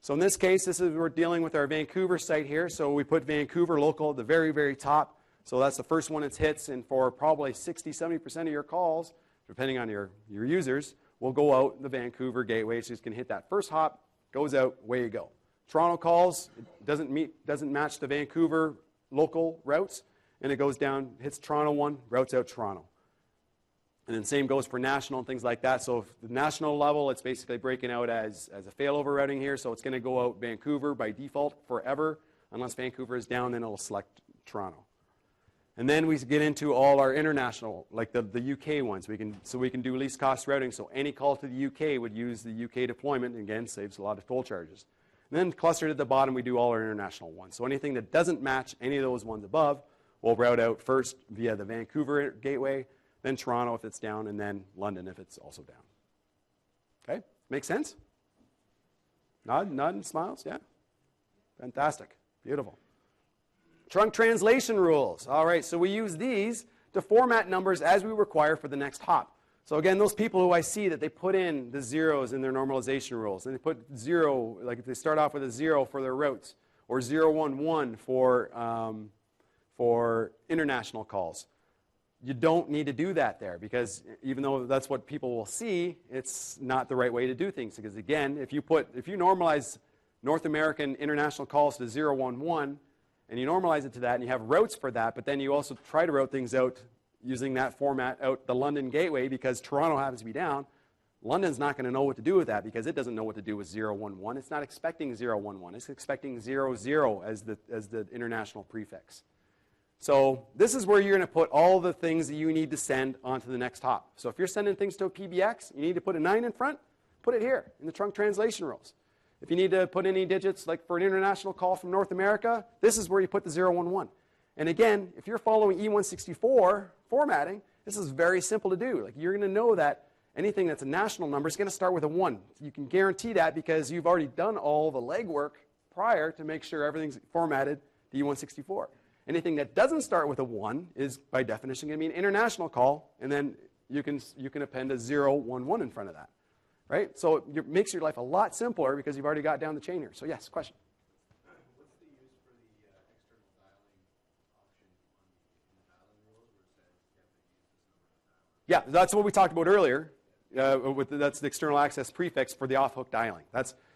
So in this case, we're dealing with our Vancouver site here. So we put Vancouver local at the very, very top. So that's the first one it hits, and for probably 60-70% of your calls, depending on your users, will go out the Vancouver gateway. So it's going to hit that first hop, goes out, away you go. Toronto calls, it doesn't match the Vancouver local routes, and it goes down, hits Toronto one, routes out Toronto. And then same goes for national and things like that. So if the national level, it's basically breaking out as a failover routing here. So it's going to go out Vancouver by default forever. Unless Vancouver is down, then it'll select Toronto. And then we get into all our international, like the UK ones. We can do least cost routing. So any call to the UK would use the UK deployment. And again, saves a lot of toll charges. And then clustered at the bottom, we do all our international ones. So anything that doesn't match any of those ones above, we'll route out first via the Vancouver gateway, then Toronto if it's down, and then London if it's also down. Okay? Make sense? Nod and smiles? Yeah? Fantastic. Beautiful. Trunk translation rules. All right, so we use these to format numbers as we require for the next hop. So again, those people who I see that they put in the zeros in their normalization rules, and they put 0, like if they start off with a 0 for their routes, or 011 for international calls. You don't need to do that there, because even though that's what people will see, it's not the right way to do things. Because again, if you normalize North American international calls to 011, and you normalize it to that, and you have routes for that, but then you also try to route things out using that format out the London gateway, because Toronto happens to be down, London's not going to know what to do with that, because it doesn't know what to do with 011. It's not expecting 011. It's expecting 00 as the international prefix. So this is where you're going to put all the things that you need to send onto the next hop. So if you're sending things to a PBX, you need to put a 9 in front, put it here in the trunk translation rules. If you need to put any digits, like for an international call from North America, this is where you put the 011. And again, if you're following E164 formatting, this is very simple to do. Like, you're going to know that anything that's a national number is going to start with a 1. You can guarantee that because you've already done all the legwork prior to make sure everything's formatted to E164. Anything that doesn't start with a 1 is, by definition, going to be an international call, and then you can append a 011 in front of that. Right? So it makes your life a lot simpler because you've already got down the chain here. So yes, question? What's the use for the external dialing option in the dialing rules where it says you have to use this number to dial? Yeah, that's what we talked about earlier. That's the external access prefix for the off-hook dialing.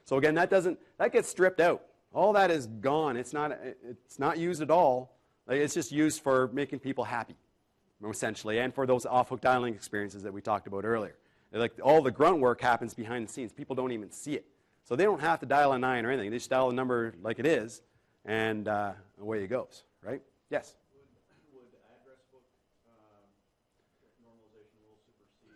So again, that gets stripped out. All that is gone. It's not used at all. Like, it's just used for making people happy, essentially, and for those off-hook dialing experiences that we talked about earlier. Like, all the grunt work happens behind the scenes. People don't even see it. So they don't have to dial a 9 or anything. They just dial a number like it is, and away it goes, right? Yes? Would address book normalization rules supersede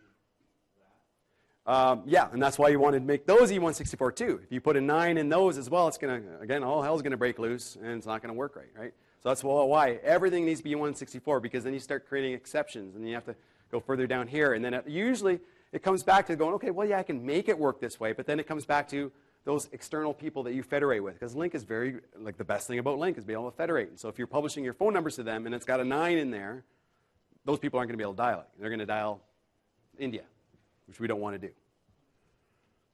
that? Yeah, and that's why you want to make those E164 too. If you put a 9 in those as well, it's going to, again, all hell's going to break loose, and it's not going to work right? So that's why everything needs to be E164, because then you start creating exceptions, and you have to go further down here. And then usually it comes back to going, okay, well, yeah, I can make it work this way, but then it comes back to those external people that you federate with, because Lync is the best thing about Lync is being able to federate. So if you're publishing your phone numbers to them and it's got a 9 in there, those people aren't going to be able to dial it. They're going to dial India, which we don't want to do.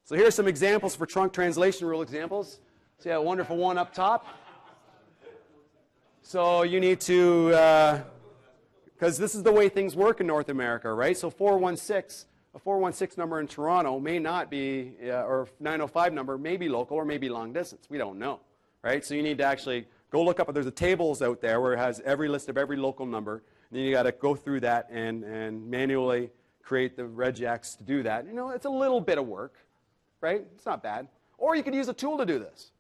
So here's some examples for trunk translation rule examples. See that wonderful one up top? So you need to, because this is the way things work in North America, right? So 416, a 416 number in Toronto may not be, or 905 number may be local or may be long distance. We don't know, right? So you need to actually go look up. There's a tables out there where it has every list of every local number. And then you got to go through that and manually create the regex to do that. You know, it's a little bit of work, right? It's not bad. Or you could use a tool to do this.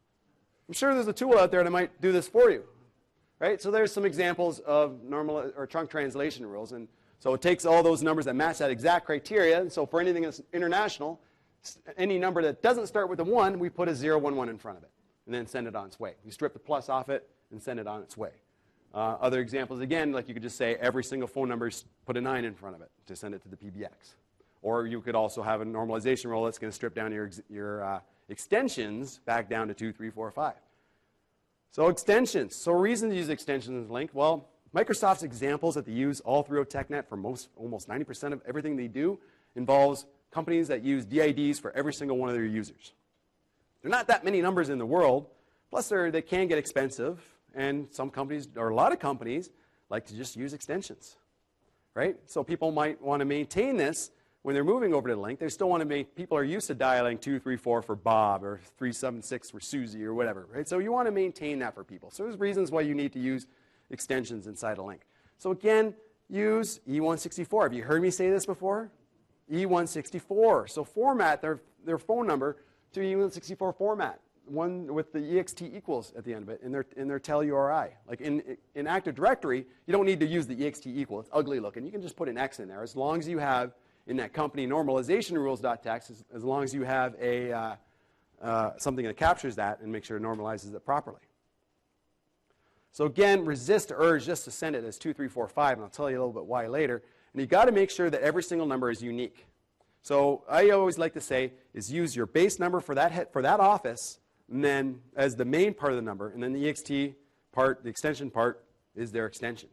I'm sure there's a tool out there that might do this for you, right? So there's some examples of normal or trunk translation rules. And so it takes all those numbers that match that exact criteria. And so for anything that's international, any number that doesn't start with a 1, we put a 0, 1, 1 in front of it and then send it on its way. You strip the plus off it and send it on its way. Other examples, again, like you could just say every single phone number, put a 9 in front of it to send it to the PBX. Or you could also have a normalization rule that's going to strip down your extensions back down to 2, 3, 4, 5. So extensions. So reasons to use extensions in Lync. Well, Microsoft's examples that they use all throughout TechNet for almost 90% of everything they do involves companies that use DIDs for every single one of their users. There are not that many numbers in the world. Plus, they can get expensive. And some companies, or a lot of companies, like to just use extensions, right? So people might want to maintain this when they're moving over to Lync. They still want to make, people are used to dialing 234 for Bob or 376 for Susie or whatever, right? So you want to maintain that for people. So there's reasons why you need to use extensions inside of Lync. So again, use E164. Have you heard me say this before? E164. So format their phone number to E164 format. One with the ext equals at the end of it in their tel URI. Like in Active Directory, you don't need to use the ext equal. It's ugly looking. You can just put an X in there as long as you have in that company normalization rules.txt, as long as you have a something that captures that and makes sure it normalizes it properly. So again, resist urge just to send it as 2, 3, 4, 5, and I'll tell you a little bit why later. And you've got to make sure that every single number is unique. So I always like to say is use your base number for that office, and then as the main part of the number, and then the ext part, the extension part, is their extension.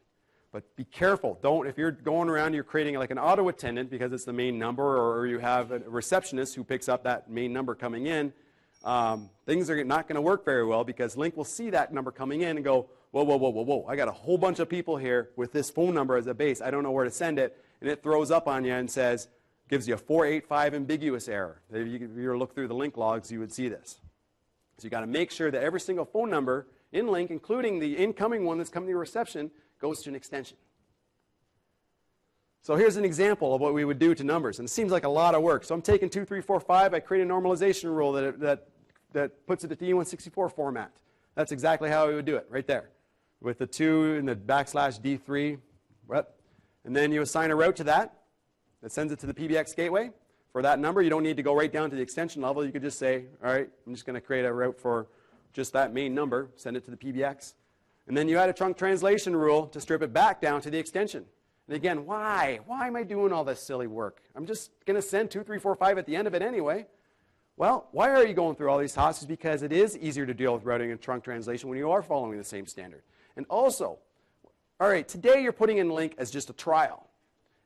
But be careful. Don't, if you're going around, you're creating like an auto attendant because it's the main number, or you have a receptionist who picks up that main number coming in, things are not going to work very well because Lync will see that number coming in and go, whoa, whoa, whoa, whoa, whoa. I got a whole bunch of people here with this phone number as a base. I don't know where to send it. And it throws up on you and says, gives you a 485 ambiguous error. If you were to look through the Lync logs, you would see this. So you got to make sure that every single phone number in Lync, including the incoming one that's coming to your reception, goes to an extension. So here's an example of what we would do to numbers. And it seems like a lot of work. So I'm taking 2, 3, 4, 5. I create a normalization rule that puts it at the E164 format. That's exactly how we would do it, right there. With the 2 and the \D3. And then you assign a route to that. That sends it to the PBX gateway. For that number, you don't need to go right down to the extension level. You could just say, all right, I'm just going to create a route for just that main number, send it to the PBX. And then you add a trunk translation rule to strip it back down to the extension. And again, why? Why am I doing all this silly work? I'm just going to send 2, 3, 4, 5 at the end of it anyway. Well, why are you going through all these tasks? Because it is easier to deal with routing and trunk translation when you are following the same standard. And also, all right, today you're putting in Lync as just a trial.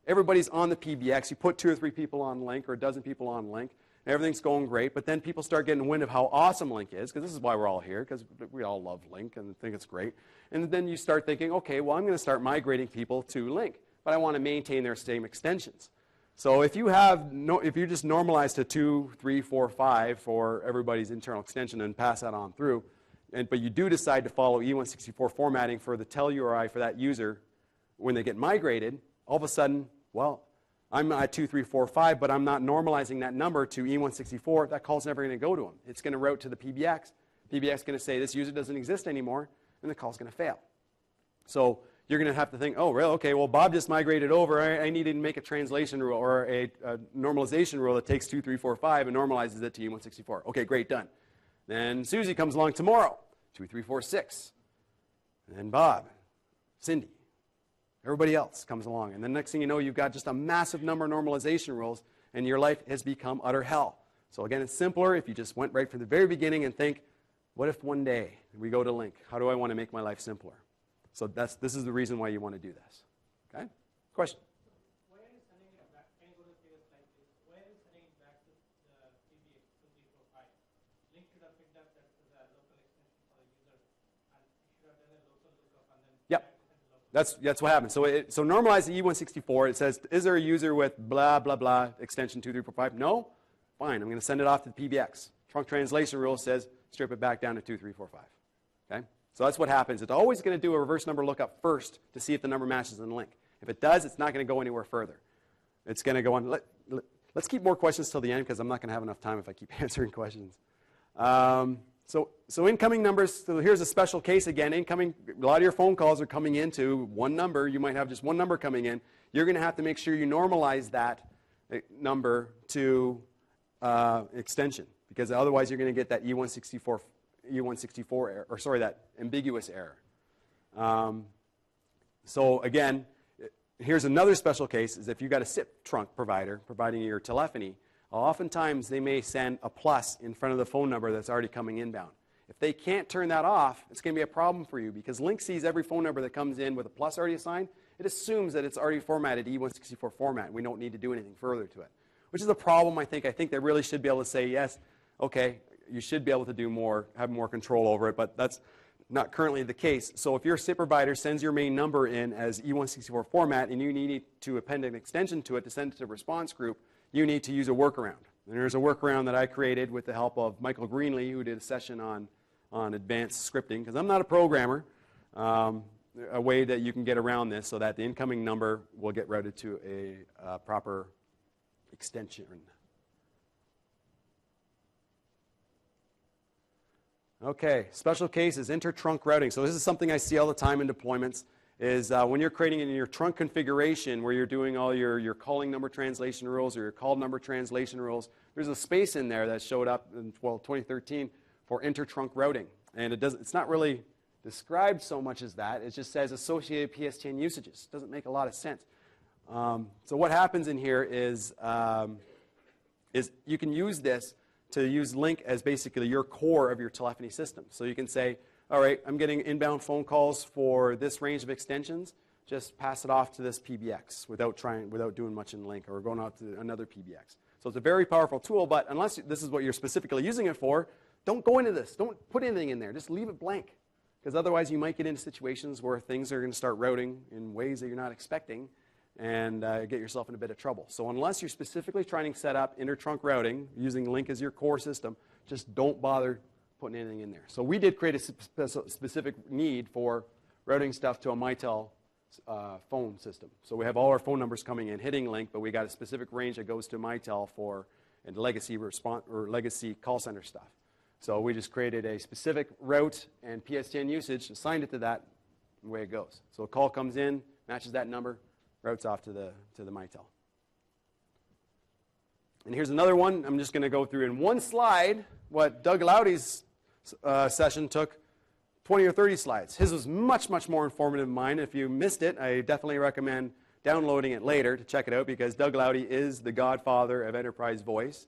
Everybody's on the PBX. You put 2 or 3 people on Lync or a dozen people on Lync. And everything's going great. But then people start getting wind of how awesome Lync is, because this is why we're all here, because we all love Lync and think it's great. And then you start thinking, okay, well, I'm going to start migrating people to Lync, but I want to maintain their same extensions. So if you just normalize to 2, 3, 4, 5 for everybody's internal extension and pass that on through, but you do decide to follow E164 formatting for the tel URI for that user when they get migrated, all of a sudden, well, I'm at 2, 3, 4, 5, but I'm not normalizing that number to E164. That call's never going to go to them. It's going to route to the PBX. PBX is going to say this user doesn't exist anymore, and the call's going to fail. So you're going to have to think, oh, really? Okay, well, Bob just migrated over. I need to make a translation rule or a normalization rule that takes 2, 3, 4, 5 and normalizes it to E164. Okay, great, done. Then Susie comes along tomorrow, 2, 3, 4, 6. And then Bob, Cindy. Everybody else comes along. And the next thing you know, you've got just a massive number of normalization rules, and your life has become utter hell. So again, it's simpler if you just went right from the very beginning and think, what if one day we go to Lync? How do I want to make my life simpler? So this is the reason why you want to do this. Okay? Question? Why are you sending it back? Can you go to the previous slide, please? Why are you sending it back to the PBX 2345? Lync should have picked up that as a local extension for the user, and it should have done a local lookup and then Yep. That's what happens. So normalize the E164. It says, is there a user with blah, blah, blah, extension 2345? No? Fine. I'm going to send it off to the PBX. Trunk translation rule says strip it back down to 2345. Okay? So that's what happens. It's always going to do a reverse number lookup first to see if the number matches in Lync. If it does, it's not going to go anywhere further. It's going to go on. Let's keep more questions till the end because I'm not going to have enough time if I keep answering questions. So incoming numbers, so here's a special case again. Incoming, a lot of your phone calls are coming into one number. You might have just one number coming in. You're going to have to make sure you normalize that number to extension, because otherwise you're going to get that E164 error, or sorry, that ambiguous error. So again, here's another special case, is if you've got a SIP trunk provider providing your telephony, oftentimes they may send a plus in front of the phone number that's already coming inbound. If they can't turn that off, it's going to be a problem for you, because Lync sees every phone number that comes in with a plus already assigned. It assumes that it's already formatted E164 format. We don't need to do anything further to it, which is a problem, I think. I think they really should be able to say, yes, okay, you should be able to do more, have more control over it, but that's not currently the case. So if your SIP provider sends your main number in as E164 format and you need to append an extension to it to send it to the response group, you need to use a workaround. And there's a workaround that I created with the help of Michael Greenlee, who did a session on advanced scripting, because I'm not a programmer, a way that you can get around this so that the incoming number will get routed to a proper extension. Okay, special cases, inter-trunk routing. So this is something I see all the time in deployments, is when you're creating in your trunk configuration where you're doing all your calling number translation rules or your call number translation rules, there's a space in there that showed up in 2013 for inter-trunk routing. And it's not really described so much as that. It just says associated PSTN usages. Doesn't make a lot of sense. So what happens in here is you can use this to use Lync as basically your core of your telephony system. So you can say, all right, I'm getting inbound phone calls for this range of extensions. Just pass it off to this PBX without doing much in Lync or going out to another PBX. So it's a very powerful tool, but unless this is what you're specifically using it for, don't go into this. Don't put anything in there. Just leave it blank, because otherwise you might get into situations where things are going to start routing in ways that you're not expecting and get yourself in a bit of trouble. So unless you're specifically trying to set up inter-trunk routing using Lync as your core system, just don't bother putting anything in there. So we did create a specific need for routing stuff to a Mitel phone system. So we have all our phone numbers coming in, hitting Lync, but we got a specific range that goes to Mitel for legacy response or legacy call center stuff. So we just created a specific route and PSTN usage, assigned it to that, and away it goes. So a call comes in, matches that number, routes off to the Mitel. And here's another one. I'm just going to go through in one slide what Doug Loudy's session took 20 or 30 slides. His was much, much more informative than mine. If you missed it, I definitely recommend downloading it later to check it out, because Doug Loudy is the godfather of enterprise voice.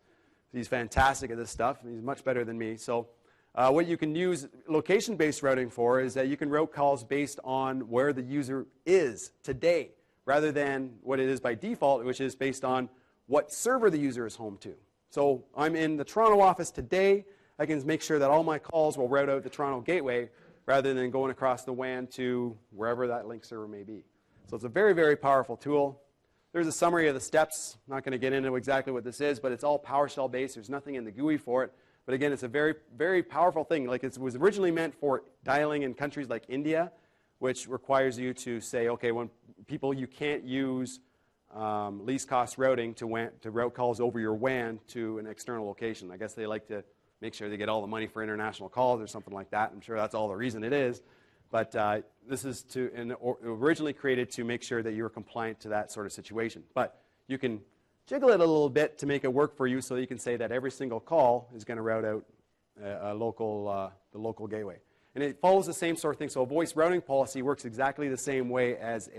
He's fantastic at this stuff. He's much better than me. So what you can use location-based routing for is that you can route calls based on where the user is today, rather than what it is by default, which is based on what server the user is home to. So I'm in the Toronto office today. I can make sure that all my calls will route out the Toronto gateway rather than going across the WAN to wherever that Lync server may be. So it's a very, very powerful tool. There's a summary of the steps. I'm not going to get into exactly what this is, but it's all PowerShell based. There's nothing in the GUI for it. But again, it's a very, very powerful thing. Like, it was originally meant for dialing in countries like India, which requires you to say, okay, when people, you can't use least cost routing to route calls over your WAN to an external location. I guess they like to make sure they get all the money for international calls or something like that. I'm sure that's all the reason it is. But this is originally created to make sure that you're compliant to that sort of situation. But you can jiggle it a little bit to make it work for you, so you can say that every single call is going to route out the local gateway. And it follows the same sort of thing. So a voice routing policy works exactly the same way as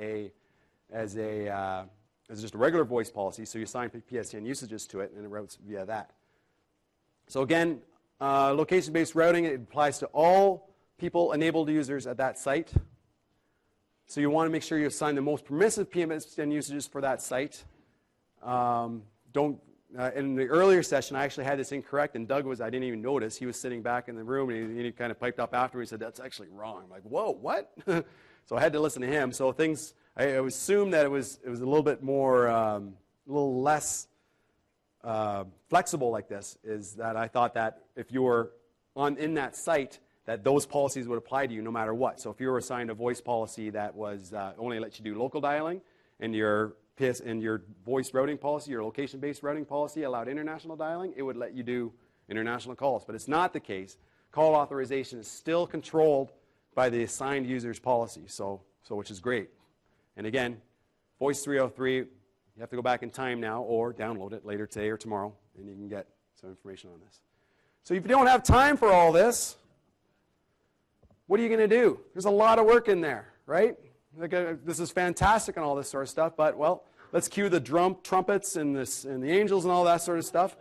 just a regular voice policy. So you assign PSTN usages to it, and it routes via that. So again, location-based routing, it applies to all people-enabled users at that site. So you want to make sure you assign the most permissive PSTN usages for that site. In the earlier session, I actually had this incorrect, and Doug I didn't even notice. He was sitting back in the room, and he kind of piped up after. He said, that's actually wrong. I'm like, whoa, what? So I had to listen to him. So I assumed that it was a little bit more, a little less flexible like this, is that I thought that if you were in that site, that those policies would apply to you no matter what. So if you were assigned a voice policy that was only let you do local dialing, and your voice routing policy, your location-based routing policy allowed international dialing, it would let you do international calls. But it's not the case, call authorization is still controlled by the assigned user's policy, so which is great. And again, Voice 303, you have to go back in time now or download it later today or tomorrow, and you can get some information on this. So if you don't have time for all this, what are you going to do? There's a lot of work in there, right? This is fantastic and all this sort of stuff, but, well, let's cue the trumpets and the angels and all that sort of stuff.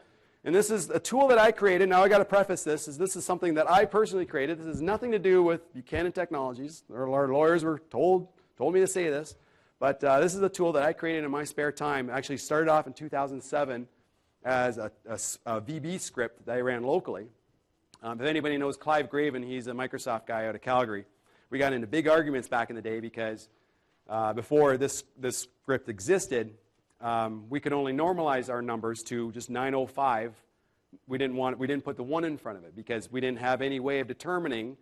And this is a tool that I created. Now, I got to preface this is something that I personally created. This has nothing to do with Buchanan Technologies. Our lawyers were told me to say this. But this is a tool that I created in my spare time. It actually started off in 2007 as a VB script that I ran locally. If anybody knows Clive Graven, he's a Microsoft guy out of Calgary. We got into big arguments back in the day because before this script existed, we could only normalize our numbers to just 905. We didn't put the 1 in front of it because we didn't have any way of determining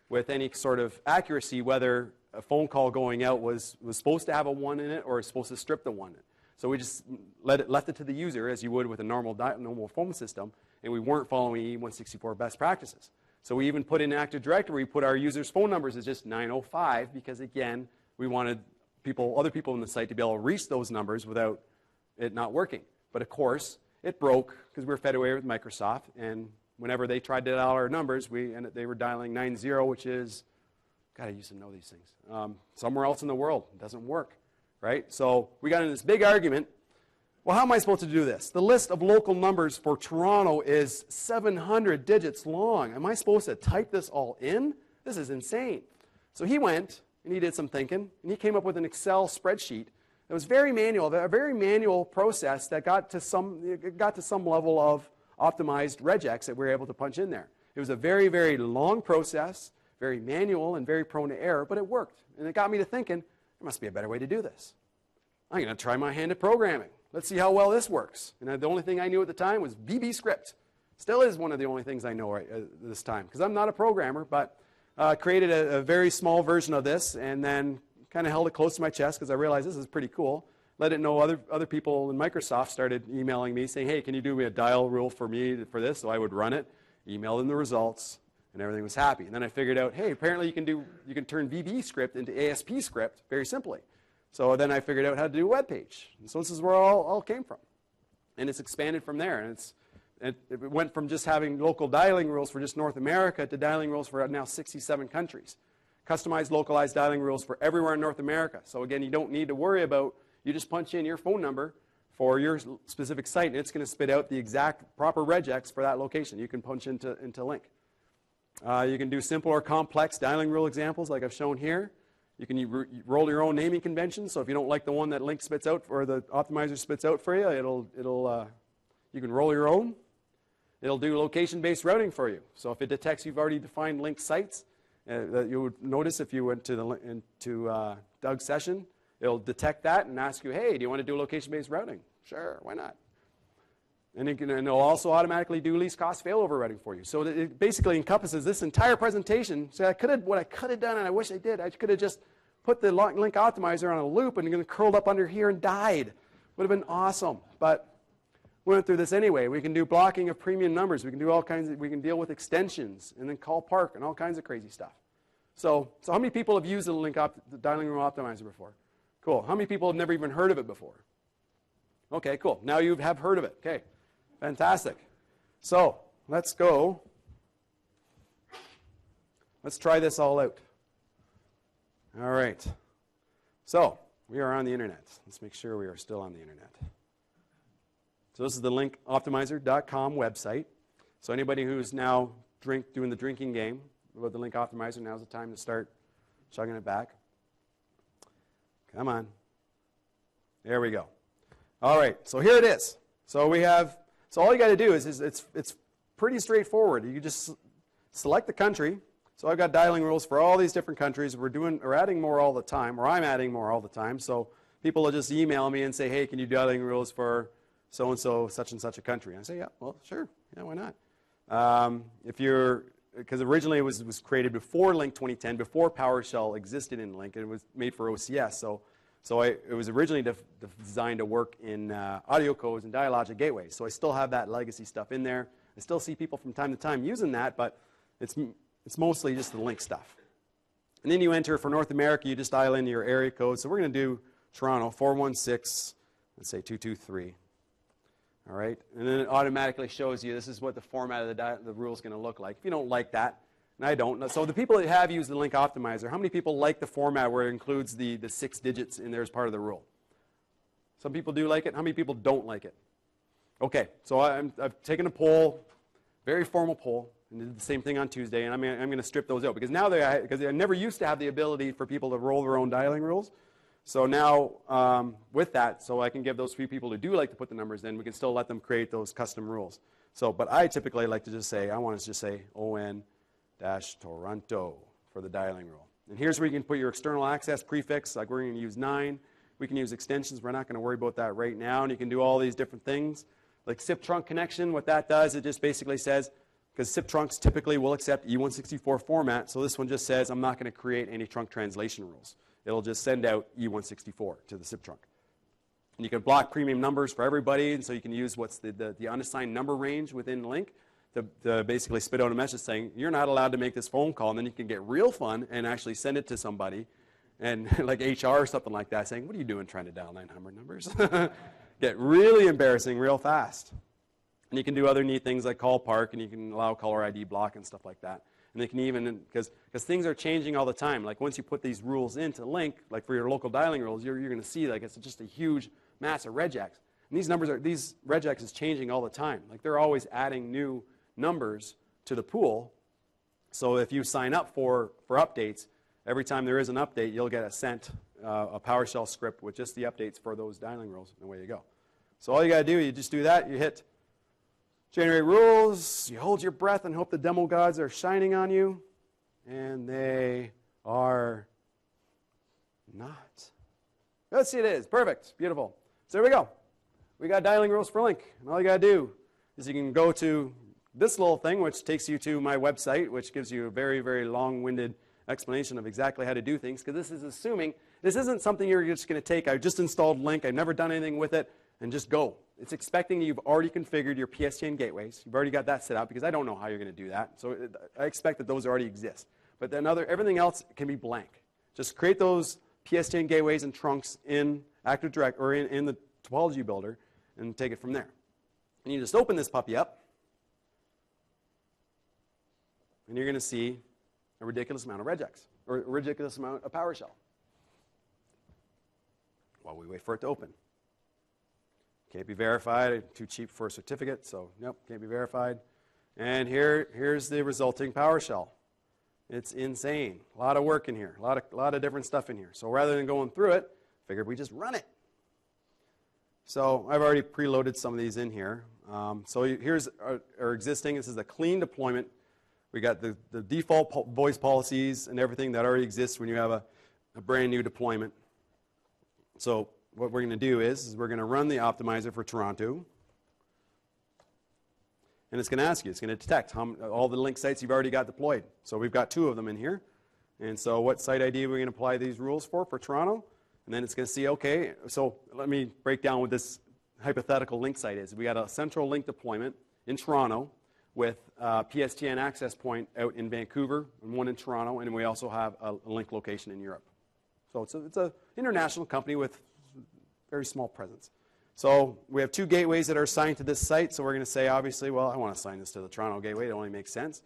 with any sort of accuracy whether a phone call going out was supposed to have a 1 in it or was supposed to strip the 1 in it. So we just left it to the user as you would with a normal phone system, and we weren't following E164 best practices. So we even put in Active Directory, we put our users' phone numbers as just 905 because, again, we wanted other people in the site to be able to reach those numbers without it not working. But, of course, it broke because we were fed away with Microsoft, and whenever they tried to dial our numbers, they were dialing 90, which is, God, I used to know these things, somewhere else in the world. It doesn't work, right? So we got in this big argument. Well, how am I supposed to do this? The list of local numbers for Toronto is 700 digits long. Am I supposed to type this all in? This is insane. So he went, and he did some thinking, and he came up with an Excel spreadsheet. It was very manual, a very manual process that got to some level of optimized regex that we were able to punch in there. It was a very, very long process, very manual and very prone to error, but it worked. And it got me to thinking, there must be a better way to do this. I'm going to try my hand at programming. Let's see how well this works. And the only thing I knew at the time was VB script. Still is one of the only things I know this time, because I'm not a programmer, but created a very small version of this and then kind of held it close to my chest because I realized this is pretty cool. Let it know other people in Microsoft started emailing me saying, hey, can you do me a dial rule for me for this? So I would run it, email them the results, and everything was happy. And then I figured out, hey, apparently you can turn VB script into ASP script very simply. So then I figured out how to do a web page. And so this is where it all came from. And it's expanded from there. And it went from just having local dialing rules for just North America to dialing rules for now 67 countries. Customized, localized dialing rules for everywhere in North America. So again, you don't need to worry about, you just punch in your phone number for your specific site, and it's going to spit out the exact proper regex for that location. You can punch into Lync. You can do simple or complex dialing rule examples like I've shown here. You can roll your own naming conventions. So if you don't like the one that Lync spits out or the optimizer spits out for you, you can roll your own. It'll do location-based routing for you. So if it detects you've already defined Lync sites, that you would notice if you went to Doug's session, it'll detect that and ask you, hey, do you want to do location-based routing? Sure, why not? And it'll also automatically do least cost failover routing for you. So it basically encompasses this entire presentation. So what I could have done, and I wish I did, I could have just put the Lync optimizer on a loop and it curled up under here and died. Would have been awesome. But we went through this anyway. We can do blocking of premium numbers. We can do all kinds of, we can deal with extensions and then call park and all kinds of crazy stuff. So how many people have used the Lync the dialing room optimizer before? Cool. How many people have never even heard of it before? Okay, cool. Now you have heard of it. Okay. Fantastic. So let's go. Let's try this all out. All right. So we are on the internet. Let's make sure we are still on the internet. So this is the linkoptimizer.com website. So anybody who's now doing the drinking game about the Lync optimizer, now's the time to start chugging it back. Come on. There we go. All right. So here it is. So all you got to do is it's pretty straightforward. You just select the country. So I've got dialing rules for all these different countries. We're adding more all the time, or I'm adding more all the time. So people will just email me and say, hey, can you do dialing rules for so-and-so, such and such a country? And I say, yeah, well, sure. Yeah, why not? Because originally it was created before Lync 2010, before PowerShell existed in Lync, and it was made for OCS. So it was originally designed to work in audio codes and dialogic gateways. So I still have that legacy stuff in there. I still see people from time to time using that, but It's mostly just the Lync stuff. And then you enter, for North America, you just dial in your area code. So we're going to do Toronto, 416, let's say 223. All right, and then it automatically shows you this is what the format of the rule is going to look like. If you don't like that, and I don't. So the people that have used the Lync optimizer, how many people like the format where it includes the 6 digits in there as part of the rule? Some people do like it. How many people don't like it? Okay, so I've taken a poll, very formal poll, and did the same thing on Tuesday, and I'm going to strip those out because now because I never used to have the ability for people to roll their own dialing rules. So now, with that, so I can give those few people who do like to put the numbers in, we can still let them create those custom rules. So, but I typically like to just say, I want to just say ON-Toronto for the dialing rule. And here's where you can put your external access prefix, like we're going to use 9. We can use extensions. We're not going to worry about that right now. And you can do all these different things. Like SIP trunk connection, what that does, it just basically says, because SIP trunks typically will accept E164 format, so this one just says, I'm not going to create any trunk translation rules. It'll just send out E164 to the SIP trunk. And you can block premium numbers for everybody, and so you can use what's the unassigned number range within Lync to basically spit out a message saying, you're not allowed to make this phone call, and then you can get real fun and actually send it to somebody, and like HR or something like that, saying, what are you doing trying to dial 900 numbers? Get really embarrassing real fast. And you can do other neat things like call park, and you can allow caller ID block and stuff like that. And they can even, because things are changing all the time. Like once you put these rules into Lync, like for your local dialing rules, you're going to see like it's just a huge mass of regex. And these regex is changing all the time. Like they're always adding new numbers to the pool. So if you sign up for updates, every time there is an update, you'll get a PowerShell script with just the updates for those dialing rules, and away you go. So all you got to do, you just do that. You hit generate rules, you hold your breath and hope the demo gods are shining on you, and they are not. Let's see, it is. Perfect. Beautiful. So there we go. We got dialing rules for Lync, and all you got to do is you can go to this little thing, which takes you to my website, which gives you a very, very long-winded explanation of exactly how to do things, because this is assuming this isn't something you're just going to take. I just installed Lync. I've never done anything with it, and just go. It's expecting you've already configured your PSTN gateways. You've already got that set up, because I don't know how you're going to do that. So I expect that those already exist. But then everything else can be blank. Just create those PSTN gateways and trunks in Active Direct or in the topology builder and take it from there. And you just open this puppy up, and you're going to see a ridiculous amount of regex, or a ridiculous amount of PowerShell, while we wait for it to open. Can't be verified, too cheap for a certificate, so nope, can't be verified. And here's the resulting PowerShell. It's insane. A lot of work in here, a lot of different stuff in here. So rather than going through it, figured we just run it. So I've already preloaded some of these in here. So here's our existing. This is a clean deployment. We got the default voice policies and everything that already exists when you have a brand new deployment. So what we're going to do is we're going to run the optimizer for Toronto. And it's going to ask you, it's going to detect all the Lync sites you've already got deployed. So we've got 2 of them in here. And so what site ID are we going to apply these rules for Toronto? And then it's going to see, okay, so let me break down what this hypothetical Lync site is. We got a central Lync deployment in Toronto with a PSTN access point out in Vancouver and one in Toronto, and we also have a Lync location in Europe. So it's an international company with very small presence. So we have 2 gateways that are assigned to this site, so we're going to say, obviously, well, I want to assign this to the Toronto gateway. It only makes sense.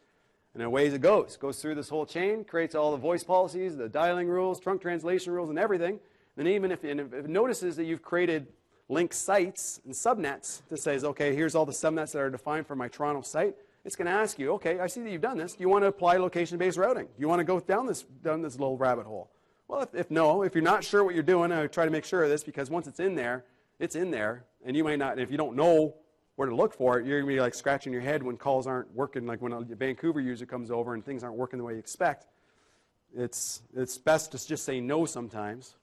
And away it goes. Goes through this whole chain, creates all the voice policies, the dialing rules, trunk translation rules, and everything. And even if it notices that you've created Lync sites and subnets that says, okay, here's all the subnets that are defined for my Toronto site, it's going to ask you, okay, I see that you've done this. Do you want to apply location-based routing? Do you want to go down this little rabbit hole? Well, if you're not sure what you're doing, I try to make sure of this, because once it's in there, and you might not, if you don't know where to look for it, you're going to be like scratching your head when calls aren't working, like when a Vancouver user comes over and things aren't working the way you expect. It's best to just say no sometimes.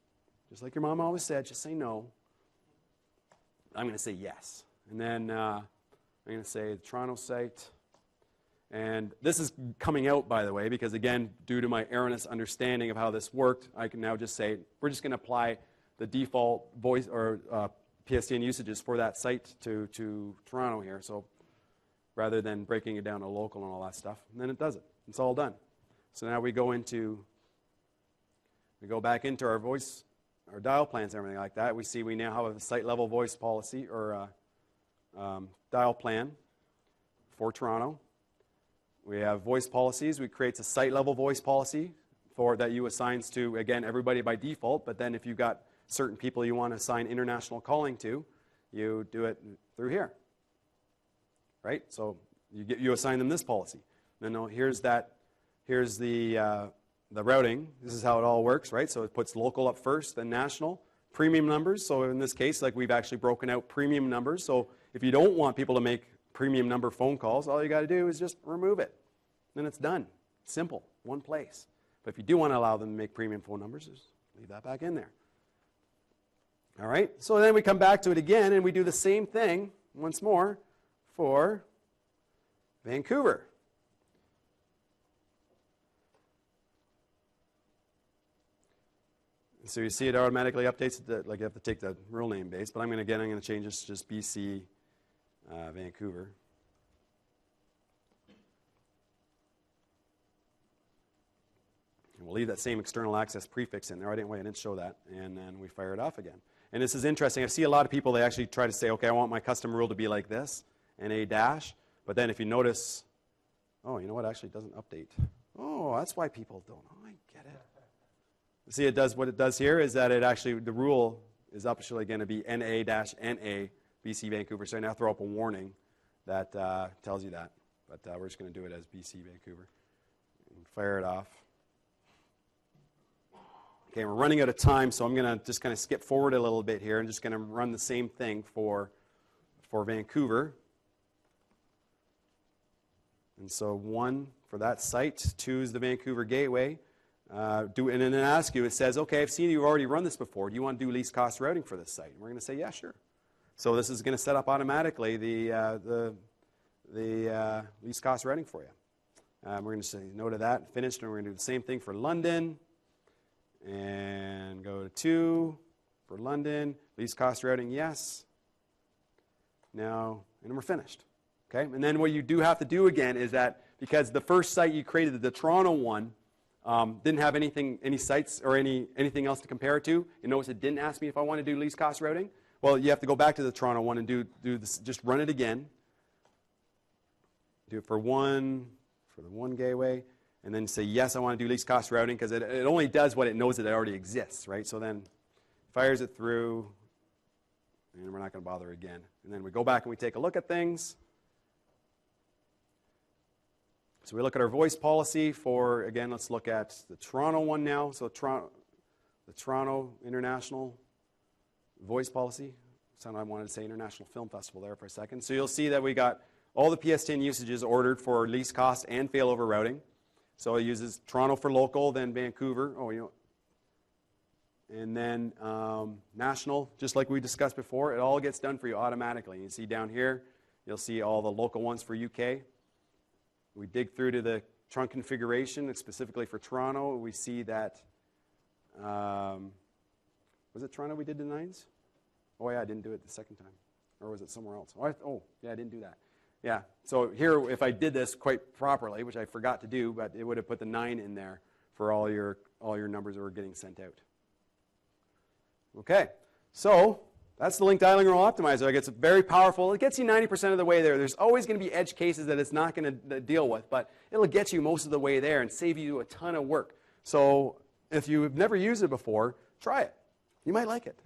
Just like your mom always said, just say no. I'm going to say yes. And then I'm going to say the Toronto site. And this is coming out, by the way, because again, due to my erroneous understanding of how this worked, I can now just say, we're just going to apply the default voice or PSTN usages for that site to Toronto here. So rather than breaking it down to local and all that stuff, and then it does it. It's all done. So now we go back into our voice, our dial plans and everything like that. We see we now have a site level voice policy or dial plan for Toronto. We have voice policies. We create a site level voice policy for that you assigns to, again, everybody by default. But then if you've got certain people you want to assign international calling to, you do it through here. Right? So you assign them this policy. Then here's the routing. This is how it all works, right? So it puts local up first, then national. Premium numbers. So in this case, like we've actually broken out premium numbers. So if you don't want people to make premium number phone calls, all you got to do is just remove it. Then it's done. Simple. One place. But if you do want to allow them to make premium phone numbers, just leave that back in there. All right? So then we come back to it again, and we do the same thing once more for Vancouver. So you see it automatically updates, like you have to take the real name base, but I'm going to change this to just BC Vancouver. And we'll leave that same external access prefix in there. I didn't show that. And then we fire it off again. And this is interesting. I see a lot of people, they actually try to say, okay, I want my custom rule to be like this, and a dash. But then if you notice, oh, you know what, actually it doesn't update. Oh, that's why people don't. Oh, I get it. See, what it does here is that it actually, the rule is actually going to be NA-NA BC Vancouver. So I now throw up a warning that tells you that. But we're just going to do it as BC Vancouver. And fire it off. Okay, we're running out of time, so I'm going to just kind of skip forward a little bit here and just going to run the same thing for Vancouver. And so 1 for that site, 2 is the Vancouver gateway. And then ask you, it says, okay, I've seen you've already run this before. Do you want to do least cost routing for this site? And we're going to say, yeah, sure. So this is going to set up automatically the least cost routing for you. We're going to say no to that, finished, and we're going to do the same thing for London. And go to 2 for London. Least cost routing, yes. Now, and we're finished. Okay? And then what you do have to do again is that because the first site you created, the Toronto one, didn't have any sites or anything else to compare it to. You notice it didn't ask me if I want to do least cost routing. Well, you have to go back to the Toronto one and do this. Just run it again. Do it for the one gateway. And then say, yes, I want to do least cost routing, because it only does what it knows that it already exists, right? So then fires it through, and we're not going to bother again. And then we go back and we take a look at things. So we look at our voice policy for, again, let's look at the Toronto one now. So the Toronto International Voice Policy. I wanted to say International Film Festival there for a second. So you'll see that we got all the PS10 usages ordered for least cost and failover routing. So it uses Toronto for local, then Vancouver. And then national, just like we discussed before, it all gets done for you automatically. You see down here, you'll see all the local ones for UK. We dig through to the trunk configuration, specifically for Toronto. We see that, was it Toronto we did the 9s? Oh yeah, I didn't do it the second time. Or was it somewhere else? Yeah, I didn't do that. Yeah, so here, if I did this quite properly, which I forgot to do, but it would have put the 9 in there for all your numbers that were getting sent out. Okay, so that's the Lync dialing rule optimizer. It's very powerful. It gets you 90% of the way there. There's always going to be edge cases that it's not going to deal with, but it'll get you most of the way there and save you a ton of work. So if you've never used it before, try it. You might like it.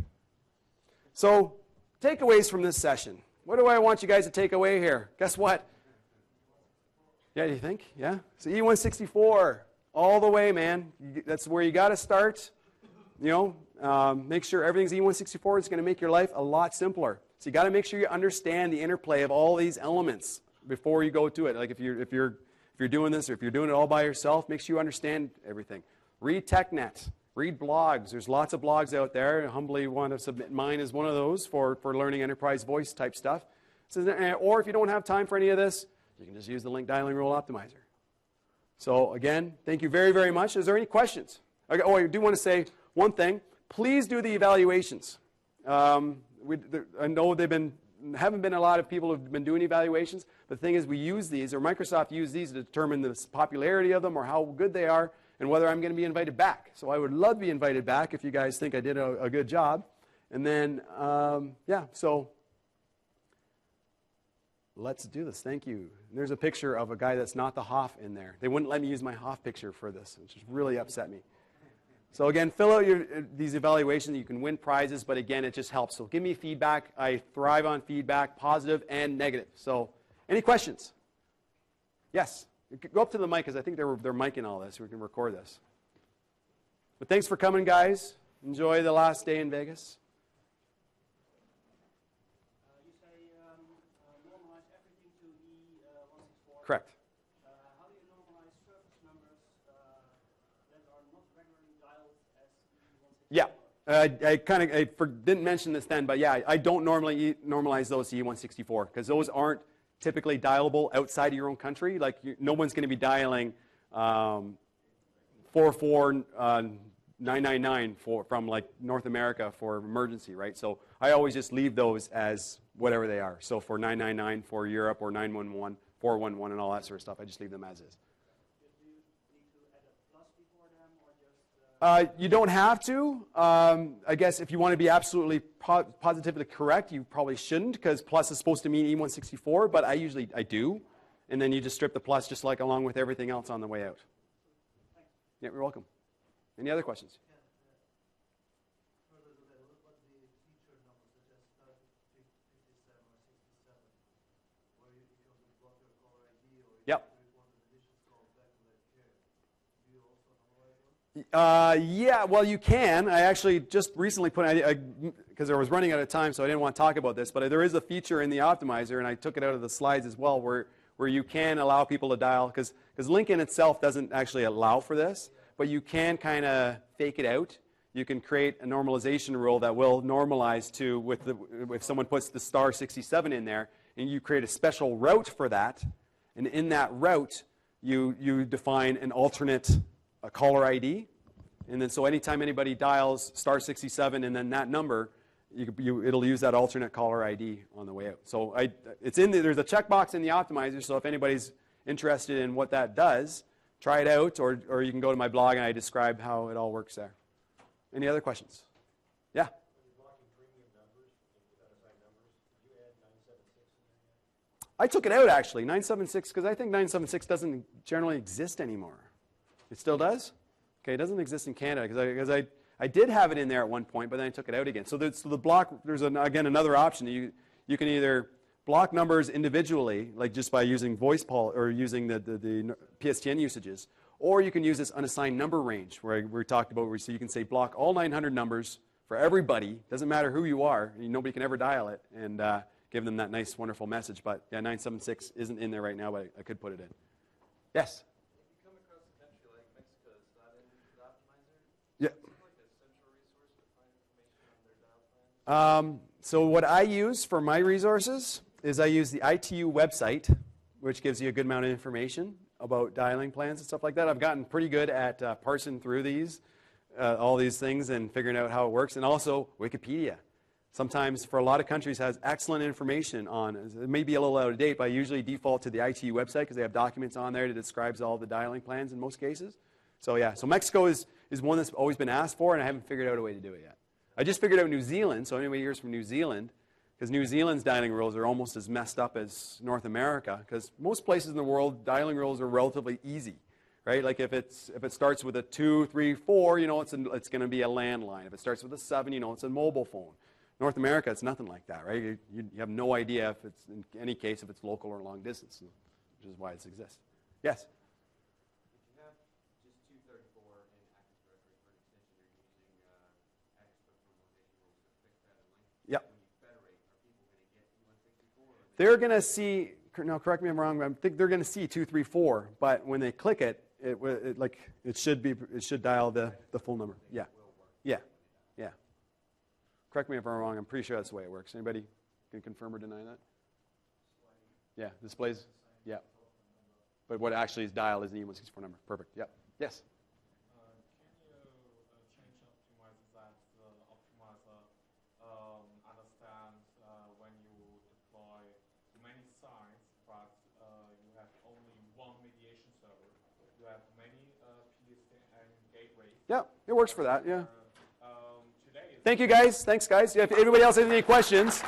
So takeaways from this session. What do I want you guys to take away here? Guess what? Yeah, you think? Yeah? So E164, all the way, man. That's where you got to start. Make sure everything's E164. It's going to make your life a lot simpler. So you got to make sure you understand the interplay of all these elements before you go to it. Like if you're doing this, or if you're doing it all by yourself, make sure you understand everything. Read TechNet. Read blogs. There's lots of blogs out there. I humbly want to submit mine as one of those for learning enterprise voice type stuff. So, or if you don't have time for any of this, you can just use the Lync dialing rule optimizer. So again, thank you very, very much. Is there any questions? Okay, I do want to say one thing. Please do the evaluations. I know they've been haven't been a lot of people who've been doing evaluations. But the thing is, we use these, or Microsoft used these to determine the popularity of them or how good they are and whether I'm going to be invited back. So I would love to be invited back if you guys think I did a good job. And then, yeah, so let's do this. Thank you. There's a picture of a guy that's not the Hoff in there. They wouldn't let me use my Hoff picture for this, which has really upset me. So again, fill out these evaluations. You can win prizes, but again, it just helps. So give me feedback. I thrive on feedback, positive and negative. So any questions? Yes. Go up to the mic because I think they're micing all this. We can record this. But thanks for coming, guys. Enjoy the last day in Vegas. You say normalize everything to E164. Correct. How do you normalize surface numbers that are not regularly dialed as E164? Yeah. I didn't mention this then, but yeah, I don't normally normalize those to E164 because those aren't typically dialable outside of your own country. Like no one's going to be dialing 44999 from like North America for emergency, right? So I always just leave those as whatever they are. So for 999 for Europe or 911, 411 and all that sort of stuff, I just leave them as is. Do you need to add a plus before them or just... You don't have to. I guess if you want to be absolutely positively correct, you probably shouldn't because plus is supposed to mean E164, but I do. And then you just strip the plus just like along with everything else on the way out. Thanks. Yeah, you're welcome. Any other questions? Further to that, what the feature numbers such as 57 or 67, where you can block your caller ID or you Yep. report an additional call back to that care. Do you also normalize those? Yeah, well, you can. I actually just recently put, because I was running out of time, so I didn't want to talk about this, but there is a feature in the optimizer, and I took it out of the slides as well, where you can allow people to dial, because Lync in itself doesn't actually allow for this, but you can kind of fake it out. You can create a normalization rule that will normalize to, if someone puts the star 67 in there, and you create a special route for that, and in that route, you define an alternate caller ID, and then so anytime anybody dials star 67 and then that number, it'll use that alternate caller ID on the way out. So it's in there's a checkbox in the optimizer, so if anybody's interested in what that does, try it out, or you can go to my blog and I describe how it all works there. Any other questions? Yeah? When you're blocking premium numbers, without assigned numbers, did you add 976 in there yet? I took it out actually, 976, because I think 976 doesn't generally exist anymore. It still does? Okay, it doesn't exist in Canada because I did have it in there at one point, but then I took it out again. So the block, there's again another option. You can either block numbers individually, like just by using voice call or using the PSTN usages, or you can use this unassigned number range where we talked about, so you can say block all 900 numbers for everybody. Doesn't matter who you are. Nobody can ever dial it, and give them that nice, wonderful message. But yeah, 976 isn't in there right now, but I could put it in. Yes? If you come across a country like Mexico that's not in the optimizer, Yeah. is it like a central resource to find information on their dial plan? So what I use for my resources is I use the ITU website, which gives you a good amount of information about dialing plans and stuff like that. I've gotten pretty good at parsing through all these things and figuring out how it works. And also Wikipedia. Sometimes for a lot of countries has excellent information on it. It may be a little out of date, but I usually default to the ITU website because they have documents on there that describes all the dialing plans in most cases. So yeah, so Mexico is one that's always been asked for, and I haven't figured out a way to do it yet. I just figured out New Zealand, so anybody hears from New Zealand, because New Zealand's dialing rules are almost as messed up as North America, because most places in the world, dialing rules are relatively easy, right? Like if it starts with a 2, 3, 4, it's going to be a landline. If it starts with a 7, it's a mobile phone. North America, it's nothing like that, right? You have no idea if it's, in any case, if it's local or long distance, which is why it exists. Yes? If you have just 234 in active directory for an extension, you're using active normalization rules to fix that in Lync. Yep. When you federate, are people going to get E164? They're going to see, now correct me if I'm wrong, I think they're going to see 234, but when they click it, it should dial the full number. Yeah. Yeah. Yeah. Correct me if I'm wrong, I'm pretty sure that's the way it works. Anybody can confirm or deny that? Yeah, displays, yeah. But what actually is dialed is the E164 number. Perfect, yep. Yes? Can you change optimizer that the optimizer understands when you you have many PSTN and gateways. Yeah, it works for that, yeah. Today is Thank you, guys. Thanks, guys. If anybody else has any questions,